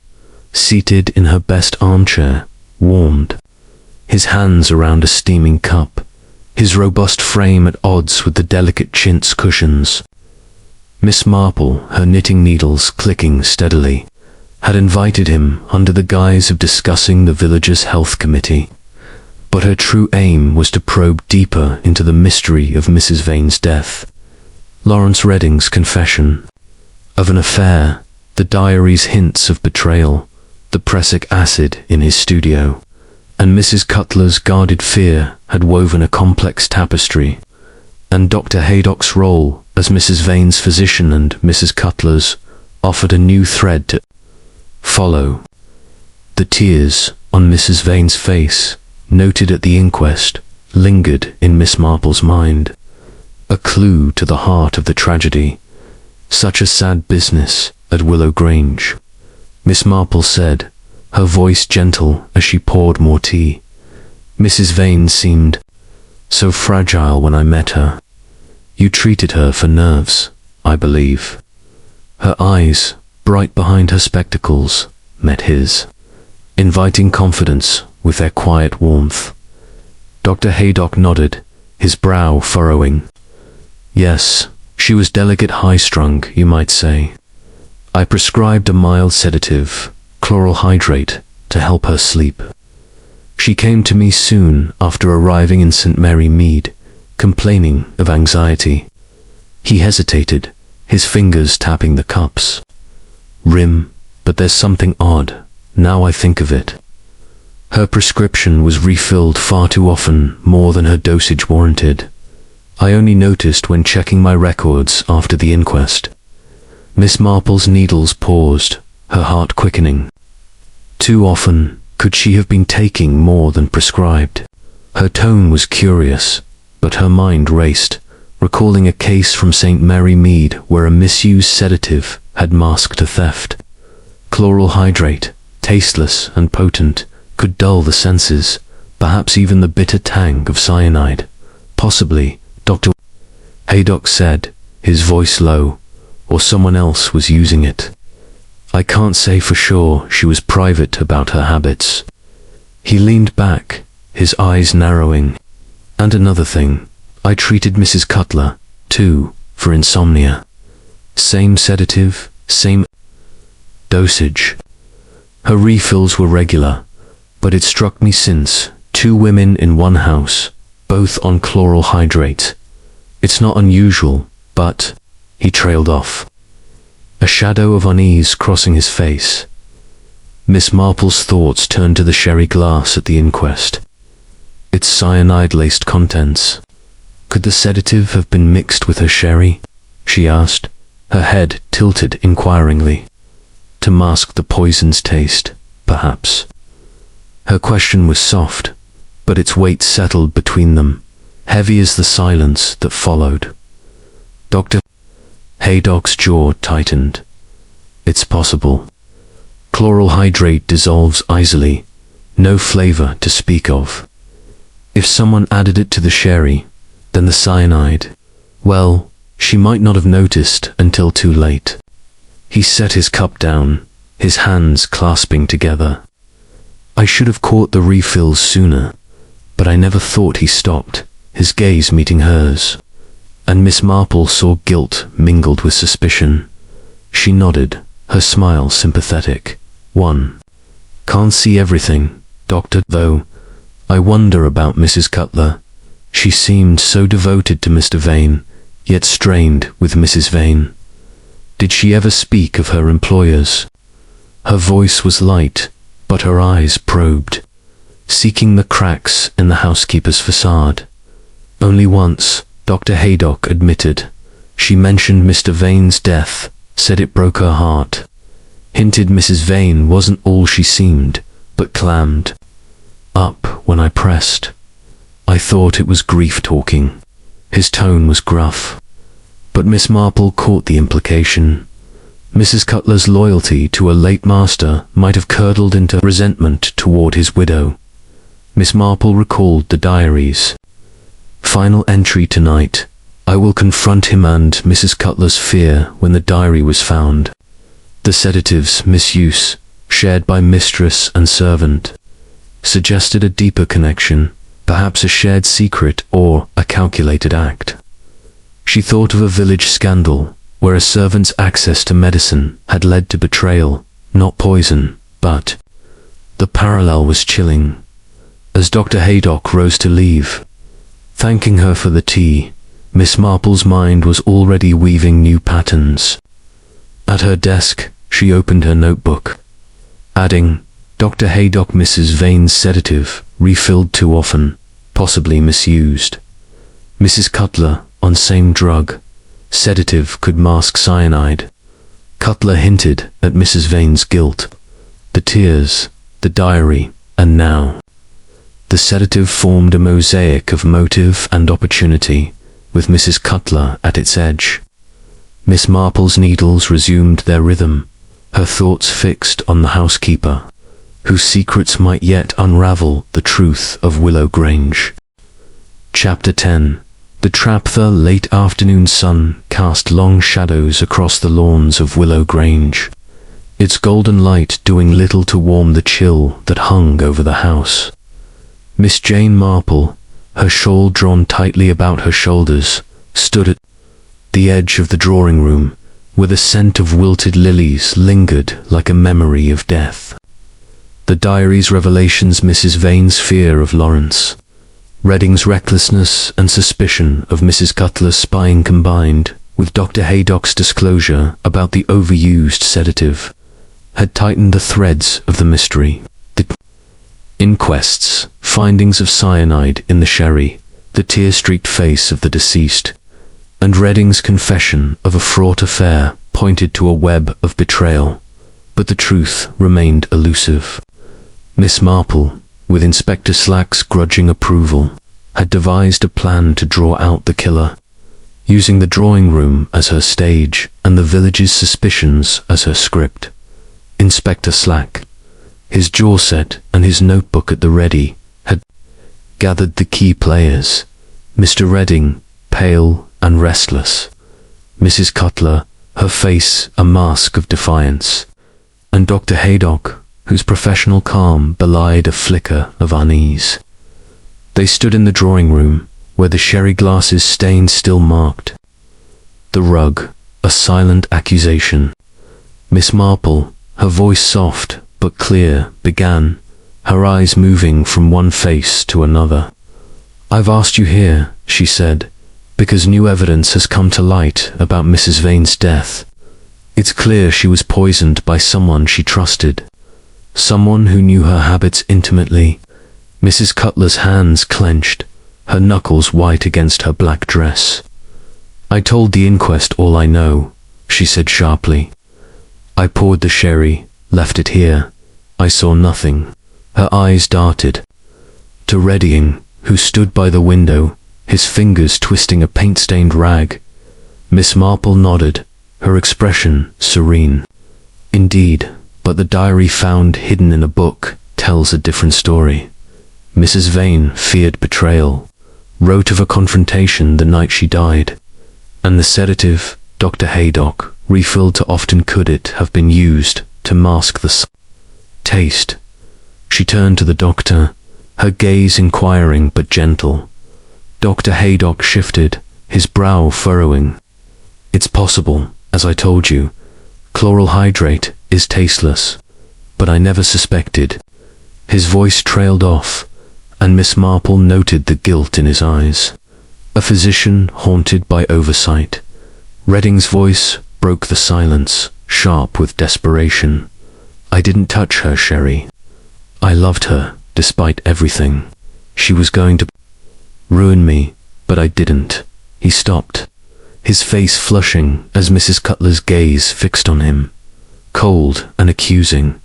seated in her best armchair, warmed, his hands around a steaming cup, his robust frame at odds with the delicate chintz cushions. Miss Marple, her knitting needles clicking steadily, had invited him under the guise of discussing the village's health committee, but her true aim was to probe deeper into the mystery of Mrs. Vane's death, Laurence Redding's confession of an affair, the diary's hints of betrayal, the prussic acid in his studio, and Mrs. Cutler's guarded fear had woven a complex tapestry, and Dr. Haydock's role as Mrs. Vane's physician and Mrs. Cutler's offered a new thread to follow. The tears on Mrs. Vane's face, noted at the inquest, lingered in Miss Marple's mind, a clue to the heart of the tragedy. Such a sad business at Willow Grange, Miss Marple said, her voice gentle as she poured more tea. Mrs. Vane seemed so fragile when I met her. You treated her for nerves, I believe. Her eyes, bright behind her spectacles, met his, inviting confidence with their quiet warmth. Dr. Haydock nodded, his brow furrowing. Yes, she was delicate, high-strung, you might say. I prescribed a mild sedative, chloral hydrate, to help her sleep. She came to me soon after arriving in St. Mary Mead, complaining of anxiety. He hesitated, his fingers tapping the cups. Rim, but there's something odd, now I think of it. Her prescription was refilled far too often, more than her dosage warranted. I only noticed when checking my records after the inquest. Miss Marple's needles paused, her heart quickening. Too often, could she have been taking more than prescribed? Her tone was curious, but her mind raced, recalling a case from St. Mary Mead where a misused sedative had masked a theft. Chloral hydrate, tasteless and potent, could dull the senses, perhaps even the bitter tang of cyanide. Possibly, Dr. Haydock said, his voice low, or someone else was using it. I can't say for sure, she was private about her habits. He leaned back, his eyes narrowing. And another thing, I treated Mrs. Cutler, too, for insomnia. Same sedative, same dosage. Her refills were regular, but it struck me since, 2 women in one house, both on chloral hydrate. It's not unusual, but, he trailed off. A shadow of unease crossing his face. Miss Marple's thoughts turned to the sherry glass at the inquest. Its cyanide-laced contents. Could the sedative have been mixed with her sherry? She asked, her head tilted inquiringly. To mask the poison's taste, perhaps. Her question was soft, but its weight settled between them, heavy as the silence that followed. Dr. Haydock's jaw tightened. It's possible. Chloral hydrate dissolves easily, no flavor to speak of. If someone added it to the sherry, then the cyanide, well, she might not have noticed until too late. He set his cup down, his hands clasping together. I should have caught the refills sooner, but I never thought he stopped, his gaze meeting hers. And Miss Marple saw guilt mingled with suspicion. She nodded, her smile sympathetic. Can't see everything, Doctor, though. I wonder about Mrs. Cutler. She seemed so devoted to Mr. Vane, yet strained with Mrs. Vane. Did she ever speak of her employers? Her voice was light, but her eyes probed, seeking the cracks in the housekeeper's facade. Only once, Dr. Haydock admitted. She mentioned Mr. Vane's death, said it broke her heart. Hinted Mrs. Vane wasn't all she seemed, but clammed up when I pressed. I thought it was grief talking. His tone was gruff. But Miss Marple caught the implication. Mrs. Cutler's loyalty to a late master might have curdled into resentment toward his widow. Miss Marple recalled the diaries. Final entry tonight. I will confront him and Mrs. Cutler's fear when the diary was found. The sedative's misuse, shared by mistress and servant, suggested a deeper connection, perhaps a shared secret or a calculated act. She thought of a village scandal where a servant's access to medicine had led to betrayal, not poison, but the parallel was chilling. As Dr. Haydock rose to leave, thanking her for the tea, Miss Marple's mind was already weaving new patterns. At her desk, she opened her notebook, adding, Dr. Haydock, Mrs. Vane's sedative, refilled too often, possibly misused. Mrs. Cutler, on same drug, sedative could mask cyanide. Cutler hinted at Mrs. Vane's guilt. The tears, the diary, and now. The sedative formed a mosaic of motive and opportunity, with Mrs. Cutler at its edge. Miss Marple's needles resumed their rhythm, her thoughts fixed on the housekeeper, whose secrets might yet unravel the truth of Willow Grange. Chapter 10. The trap. The late afternoon sun cast long shadows across the lawns of Willow Grange, its golden light doing little to warm the chill that hung over the house. Miss Jane Marple, her shawl drawn tightly about her shoulders, stood at the edge of the drawing room, where the scent of wilted lilies lingered like a memory of death. The diary's revelations, Mrs. Vane's fear of Laurence Redding's recklessness and suspicion of Mrs. Cutler's spying, combined with Dr. Haydock's disclosure about the overused sedative, had tightened the threads of the mystery. The inquest's findings of cyanide in the sherry, the tear-streaked face of the deceased, and Redding's confession of a fraught affair pointed to a web of betrayal, but the truth remained elusive. Miss Marple, with Inspector Slack's grudging approval, had devised a plan to draw out the killer, using the drawing room as her stage and the village's suspicions as her script. Inspector Slack, his jaw set and his notebook at the ready, had gathered the key players: Mr. Redding, pale and restless; Mrs. Cutler, her face a mask of defiance; and Dr. Haydock, whose professional calm belied a flicker of unease. They stood in the drawing room, where the sherry glasses' stain still marked the rug, a silent accusation. Miss Marple, her voice soft but clear, began, her eyes moving from one face to another. "I've asked you here," she said, "because new evidence has come to light about Mrs. Vane's death. It's clear she was poisoned by someone she trusted, someone who knew her habits intimately." Mrs. Cutler's hands clenched, her knuckles white against her black dress. "I told the inquest all I know," she said sharply. "I poured the sherry, left it here. I saw nothing." Her eyes darted to Redding, who stood by the window, his fingers twisting a paint-stained rag. Miss Marple nodded, her expression serene. "Indeed, but the diary found hidden in a book tells a different story. Mrs. Vane feared betrayal, wrote of a confrontation the night she died, and the sedative Dr. Haydock refilled too often could it have been used to mask the taste." She turned to the doctor, her gaze inquiring but gentle. Dr. Haydock shifted, his brow furrowing. "It's possible, as I told you. Chloral hydrate is tasteless, but I never suspected." His voice trailed off, and Miss Marple noted the guilt in his eyes. A physician haunted by oversight. Redding's voice broke the silence, sharp with desperation. "I didn't touch her, Sherry. I loved her, despite everything. She was going to ruin me, but I didn't." He stopped, his face flushing as Mrs. Cutler's gaze fixed on him, cold and accusing.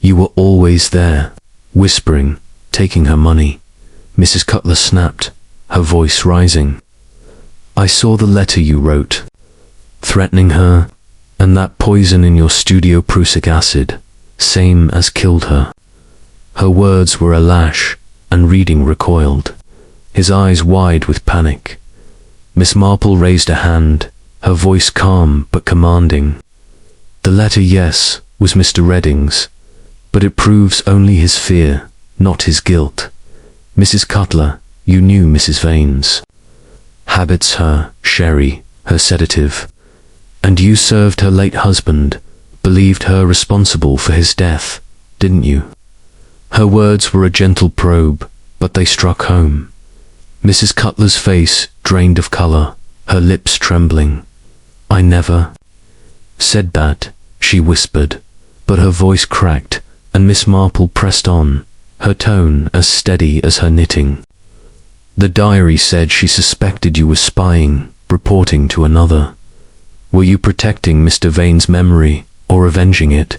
"You were always there, whispering, taking her money." Mrs. Cutler snapped, her voice rising. "I saw the letter you wrote, threatening her, and that poison in your studio, prussic acid, same as killed her." Her words were a lash, and Redding recoiled, his eyes wide with panic. Miss Marple raised a hand, her voice calm but commanding. "The letter, yes, was Mr. Redding's, but it proves only his fear, not his guilt. Mrs. Cutler, you knew Mrs. Vane's habits, her sherry, her sedative, and you served her late husband, believed her responsible for his death, didn't you?" Her words were a gentle probe, but they struck home. Mrs. Cutler's face drained of color, her lips trembling. "I never said that," she whispered, but her voice cracked, and Miss Marple pressed on, her tone as steady as her knitting. "The diary said she suspected you were spying, reporting to another. Were you protecting Mr. Vane's memory, or avenging it?"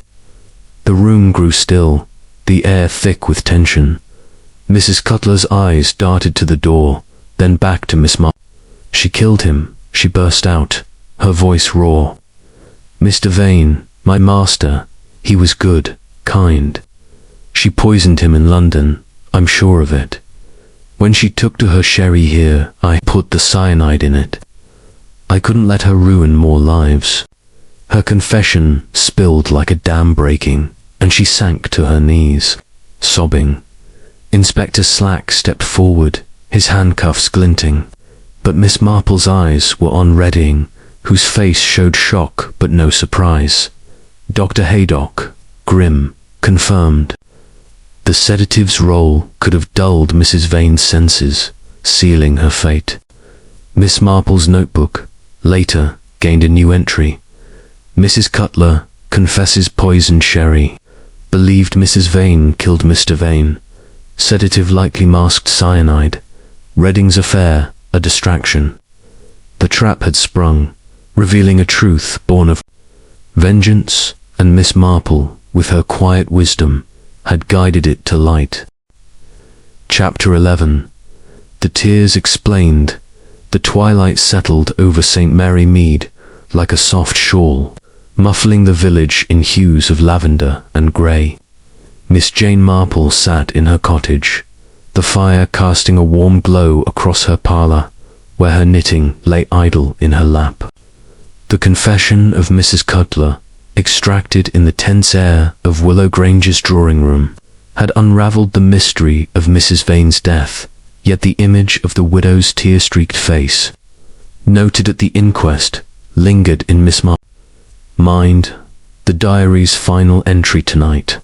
The room grew still, the air thick with tension. Mrs. Cutler's eyes darted to the door, then back to Miss Marple. "She killed him," she burst out, her voice raw. "Mr. Vane, my master, he was good, kind. She poisoned him in London, I'm sure of it. When she took to her sherry here, I put the cyanide in it. I couldn't let her ruin more lives." Her confession spilled like a dam breaking, and she sank to her knees, sobbing. Inspector Slack stepped forward, his handcuffs glinting. But Miss Marple's eyes were on Redding, whose face showed shock but no surprise. Dr. Haydock, grim, confirmed. The sedative's role could have dulled Mrs. Vane's senses, sealing her fate. Miss Marple's notebook, later, gained a new entry. Mrs. Cutler confesses poisoned sherry. Believed Mrs. Vane killed Mr. Vane. Sedative likely masked cyanide. Redding's affair, a distraction. The trap had sprung, revealing a truth born of vengeance, and Miss Marple, with her quiet wisdom, had guided it to light. Chapter 11. The tears explained. The twilight settled over St. Mary Mead like a soft shawl, muffling the village in hues of lavender and grey. Miss Jane Marple sat in her cottage, the fire casting a warm glow across her parlour, where her knitting lay idle in her lap. The confession of Mrs. Cutler, extracted in the tense air of Willow Grange's drawing room, had unravelled the mystery of Mrs. Vane's death, yet the image of the widow's tear-streaked face, noted at the inquest, lingered in Miss Marple's mind. The diary's final entry tonight.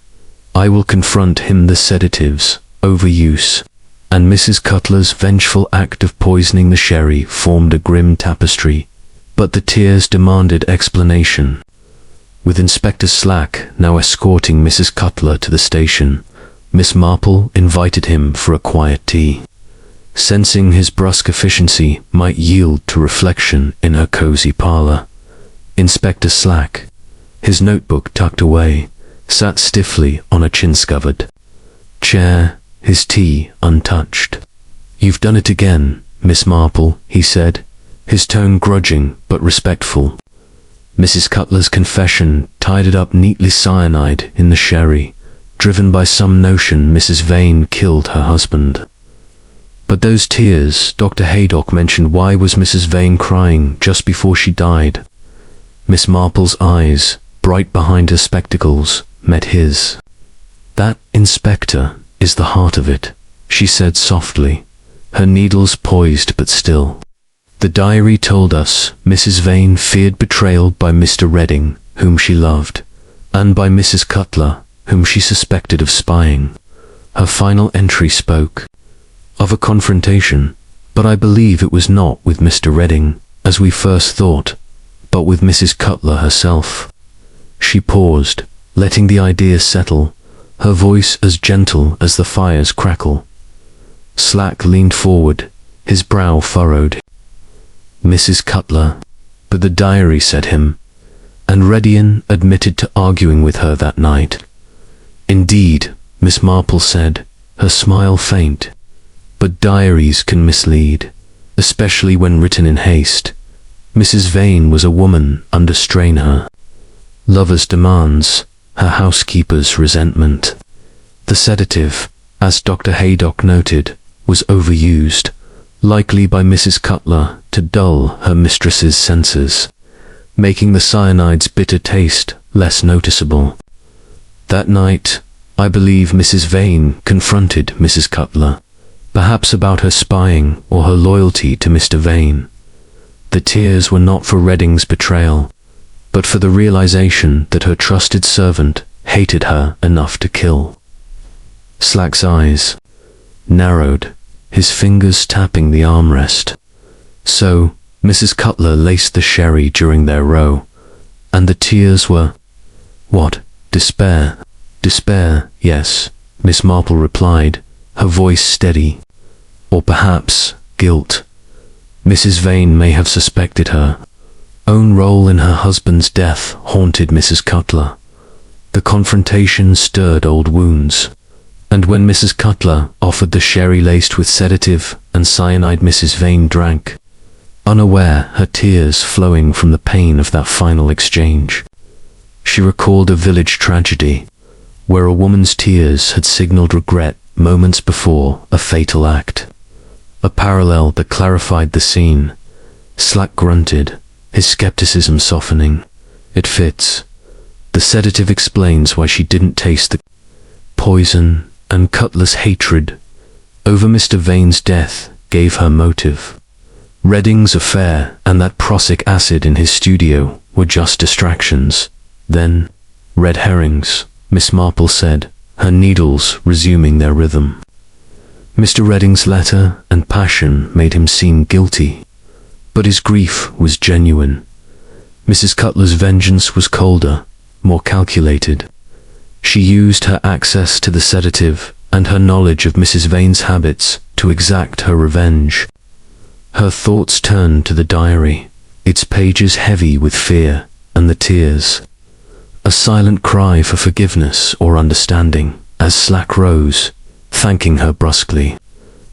I will confront him, the sedatives, overuse, and Mrs. Cutler's vengeful act of poisoning the sherry formed a grim tapestry, but the tears demanded explanation. With Inspector Slack now escorting Mrs. Cutler to the station, Miss Marple invited him for a quiet tea, sensing his brusque efficiency might yield to reflection in her cosy parlour. Inspector Slack, his notebook tucked away, sat stiffly on a chin-scovered chair, his tea untouched. You've done it again, Miss Marple, he said, his tone grudging but respectful. Mrs. Cutler's confession tied up neatly, cyanide in the sherry, driven by some notion Mrs. Vane killed her husband. But those tears Dr. Haydock mentioned, why was Mrs. Vane crying just before she died? Miss Marple's eyes, bright behind her spectacles, met his. That, Inspector, is the heart of it, she said softly, her needles poised but still. The diary told us Mrs. Vane feared betrayal by Mr. Redding, whom she loved, and by Mrs. Cutler, whom she suspected of spying. Her final entry spoke of a confrontation, but I believe it was not with Mr. Redding, as we first thought, but with Mrs. Cutler herself. She paused, letting the idea settle, her voice as gentle as the fire's crackle. Slack leaned forward, his brow furrowed. Mrs. Cutler, but the diary said him, and Redding admitted to arguing with her that night. Indeed, Miss Marple said, her smile faint, but diaries can mislead, especially when written in haste. Mrs. Vane was a woman under strain, her lover's demands, her housekeeper's resentment. The sedative, as Dr. Haydock noted, was overused, likely by Mrs. Cutler to dull her mistress's senses, making the cyanide's bitter taste less noticeable. That night, I believe Mrs. Vane confronted Mrs. Cutler, perhaps about her spying or her loyalty to Mr. Vane. The tears were not for Redding's betrayal, but for the realization that her trusted servant hated her enough to kill. Slack's eyes narrowed, his fingers tapping the armrest. So, Mrs. Cutler laced the sherry during their row, and the tears were, what, despair? Despair, yes, Miss Marple replied, her voice steady. Or perhaps guilt. Mrs. Vane may have suspected her own role in her husband's death haunted Mrs. Cutler. The confrontation stirred old wounds, and when Mrs. Cutler offered the sherry laced with sedative and cyanide, Mrs. Vane drank, unaware, her tears flowing from the pain of that final exchange. She recalled a village tragedy, where a woman's tears had signaled regret moments before a fatal act. A parallel that clarified the scene. Slack grunted, his skepticism softening. It fits. The sedative explains why she didn't taste the poison, and Cutler's hatred over Mr. Vane's death gave her motive. Redding's affair and that prussic acid in his studio were just distractions. Then, red herrings, Miss Marple said, her needles resuming their rhythm. Mr. Redding's letter and passion made him seem guilty, but his grief was genuine. Mrs. Cutler's vengeance was colder, more calculated. She used her access to the sedative and her knowledge of Mrs. Vane's habits to exact her revenge. Her thoughts turned to the diary, its pages heavy with fear and the tears. A silent cry for forgiveness or understanding, as Slack rose, thanking her brusquely.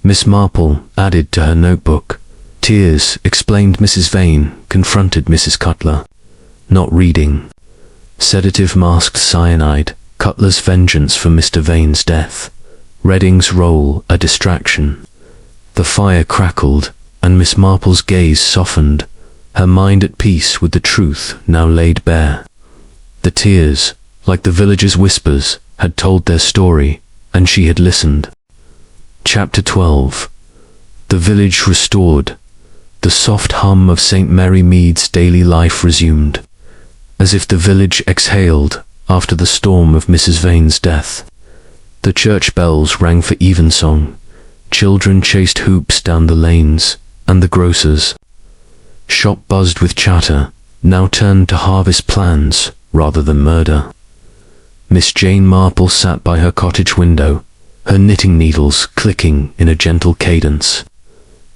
Miss Marple added to her notebook. Tears, explained Mrs. Vane, confronted Mrs. Cutler. Not reading. Sedative masked cyanide, Cutler's vengeance for Mr. Vane's death. Redding's role a distraction. The fire crackled, and Miss Marple's gaze softened, her mind at peace with the truth now laid bare. The tears, like the villagers' whispers, had told their story, and she had listened. Chapter 12. The village restored. The soft hum of St. Mary Mead's daily life resumed, as if the village exhaled after the storm of Mrs. Vane's death. The church bells rang for evensong, children chased hoops down the lanes, and the grocer's shop buzzed with chatter, now turned to harvest plans rather than murder. Miss Jane Marple sat by her cottage window, her knitting needles clicking in a gentle cadence,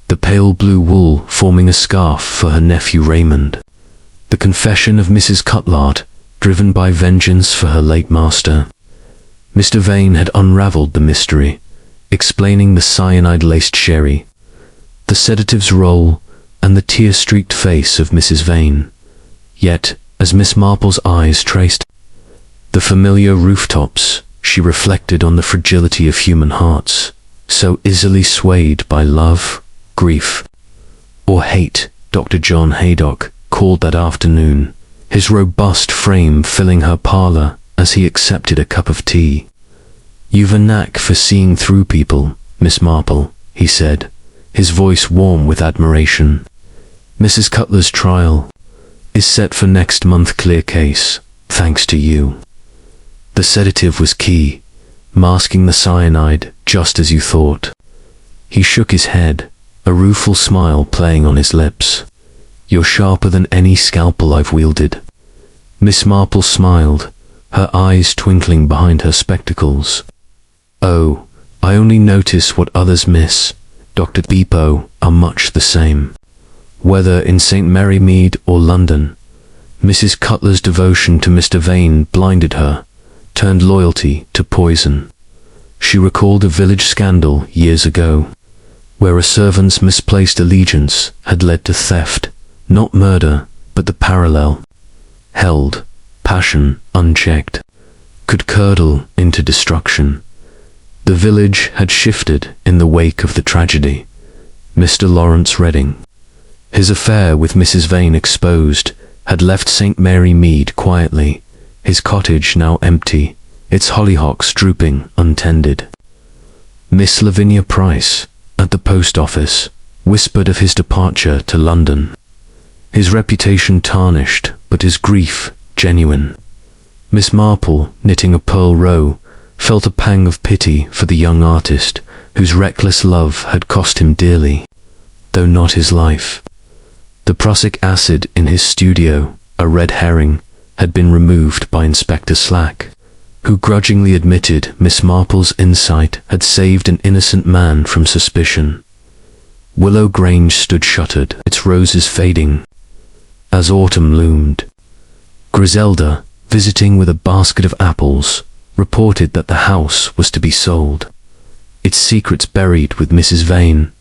the pale blue wool forming a scarf for her nephew Raymond. The confession of Mrs. Cutler, driven by vengeance for her late master. Mr. Vane had unravelled the mystery, explaining the cyanide-laced sherry, the sedative's role, and the tear-streaked face of Mrs. Vane. Yet, as Miss Marple's eyes traced the familiar rooftops, she reflected on the fragility of human hearts, so easily swayed by love, grief, or hate. Dr. John Haydock called that afternoon, his robust frame filling her parlour as he accepted a cup of tea. "You've a knack for seeing through people, Miss Marple," he said, his voice warm with admiration. "Mrs. Cutler's trial is set for next month, clear case, thanks to you. The sedative was key, masking the cyanide just as you thought." He shook his head, a rueful smile playing on his lips. "You're sharper than any scalpel I've wielded." Miss Marple smiled, her eyes twinkling behind her spectacles. "Oh, I only notice what others miss. Dr. Beepo are much the same. Whether in St. Mary Mead or London, Mrs. Cutler's devotion to Mr. Vane blinded her, turned loyalty to poison." She recalled a village scandal years ago, where a servant's misplaced allegiance had led to theft, not murder, but the parallel. Held, passion unchecked, could curdle into destruction. The village had shifted in the wake of the tragedy. Mr. Laurence Redding, his affair with Mrs. Vane exposed, had left St. Mary Mead quietly, his cottage now empty, its hollyhocks drooping untended. Miss Lavinia Price, at the post office, whispered of his departure to London. His reputation tarnished, but his grief genuine. Miss Marple, knitting a pearl row, felt a pang of pity for the young artist whose reckless love had cost him dearly, though not his life. The prussic acid in his studio, a red herring, had been removed by Inspector Slack, who grudgingly admitted Miss Marple's insight had saved an innocent man from suspicion. Willow Grange stood shuttered, its roses fading, as autumn loomed. Griselda, visiting with a basket of apples, reported that the house was to be sold, its secrets buried with Mrs. Vane.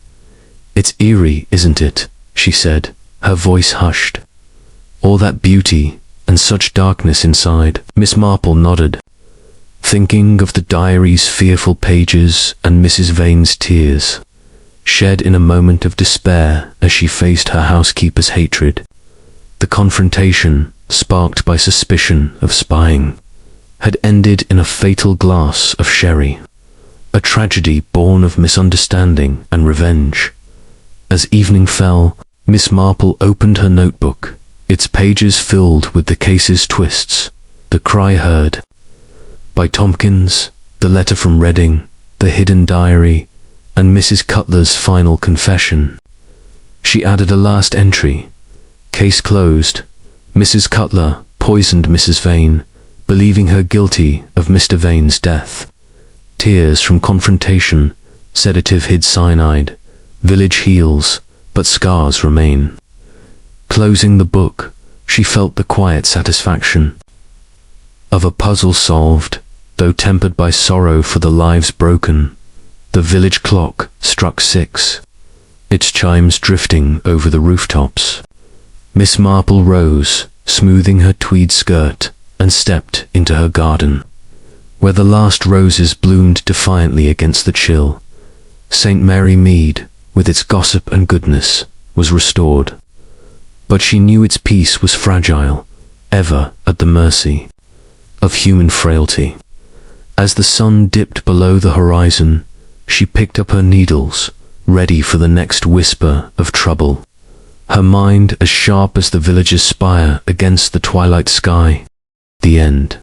"It's eerie, isn't it?" she said, her voice hushed. "All that beauty and such darkness inside." Miss Marple nodded, thinking of the diary's fearful pages and Mrs. Vane's tears, shed in a moment of despair as she faced her housekeeper's hatred. The confrontation, sparked by suspicion of spying, had ended in a fatal glass of sherry, a tragedy born of misunderstanding and revenge. As evening fell, Miss Marple opened her notebook, its pages filled with the case's twists, the cry heard by Tompkins, the letter from Redding, the hidden diary, and Mrs. Cutler's final confession. She added a last entry. Case closed. Mrs. Cutler poisoned Mrs. Vane, believing her guilty of Mr. Vane's death. Tears from confrontation, sedative hid cyanide, village heals, but scars remain. Closing the book, she felt the quiet satisfaction of a puzzle solved, though tempered by sorrow for the lives broken. The village clock struck 6, its chimes drifting over the rooftops. Miss Marple rose, smoothing her tweed skirt, and stepped into her garden, where the last roses bloomed defiantly against the chill. St. Mary Mead, with its gossip and goodness, was restored. But she knew its peace was fragile, ever at the mercy of human frailty. As the sun dipped below the horizon, she picked up her needles, ready for the next whisper of trouble, her mind as sharp as the village's spire against the twilight sky. The end.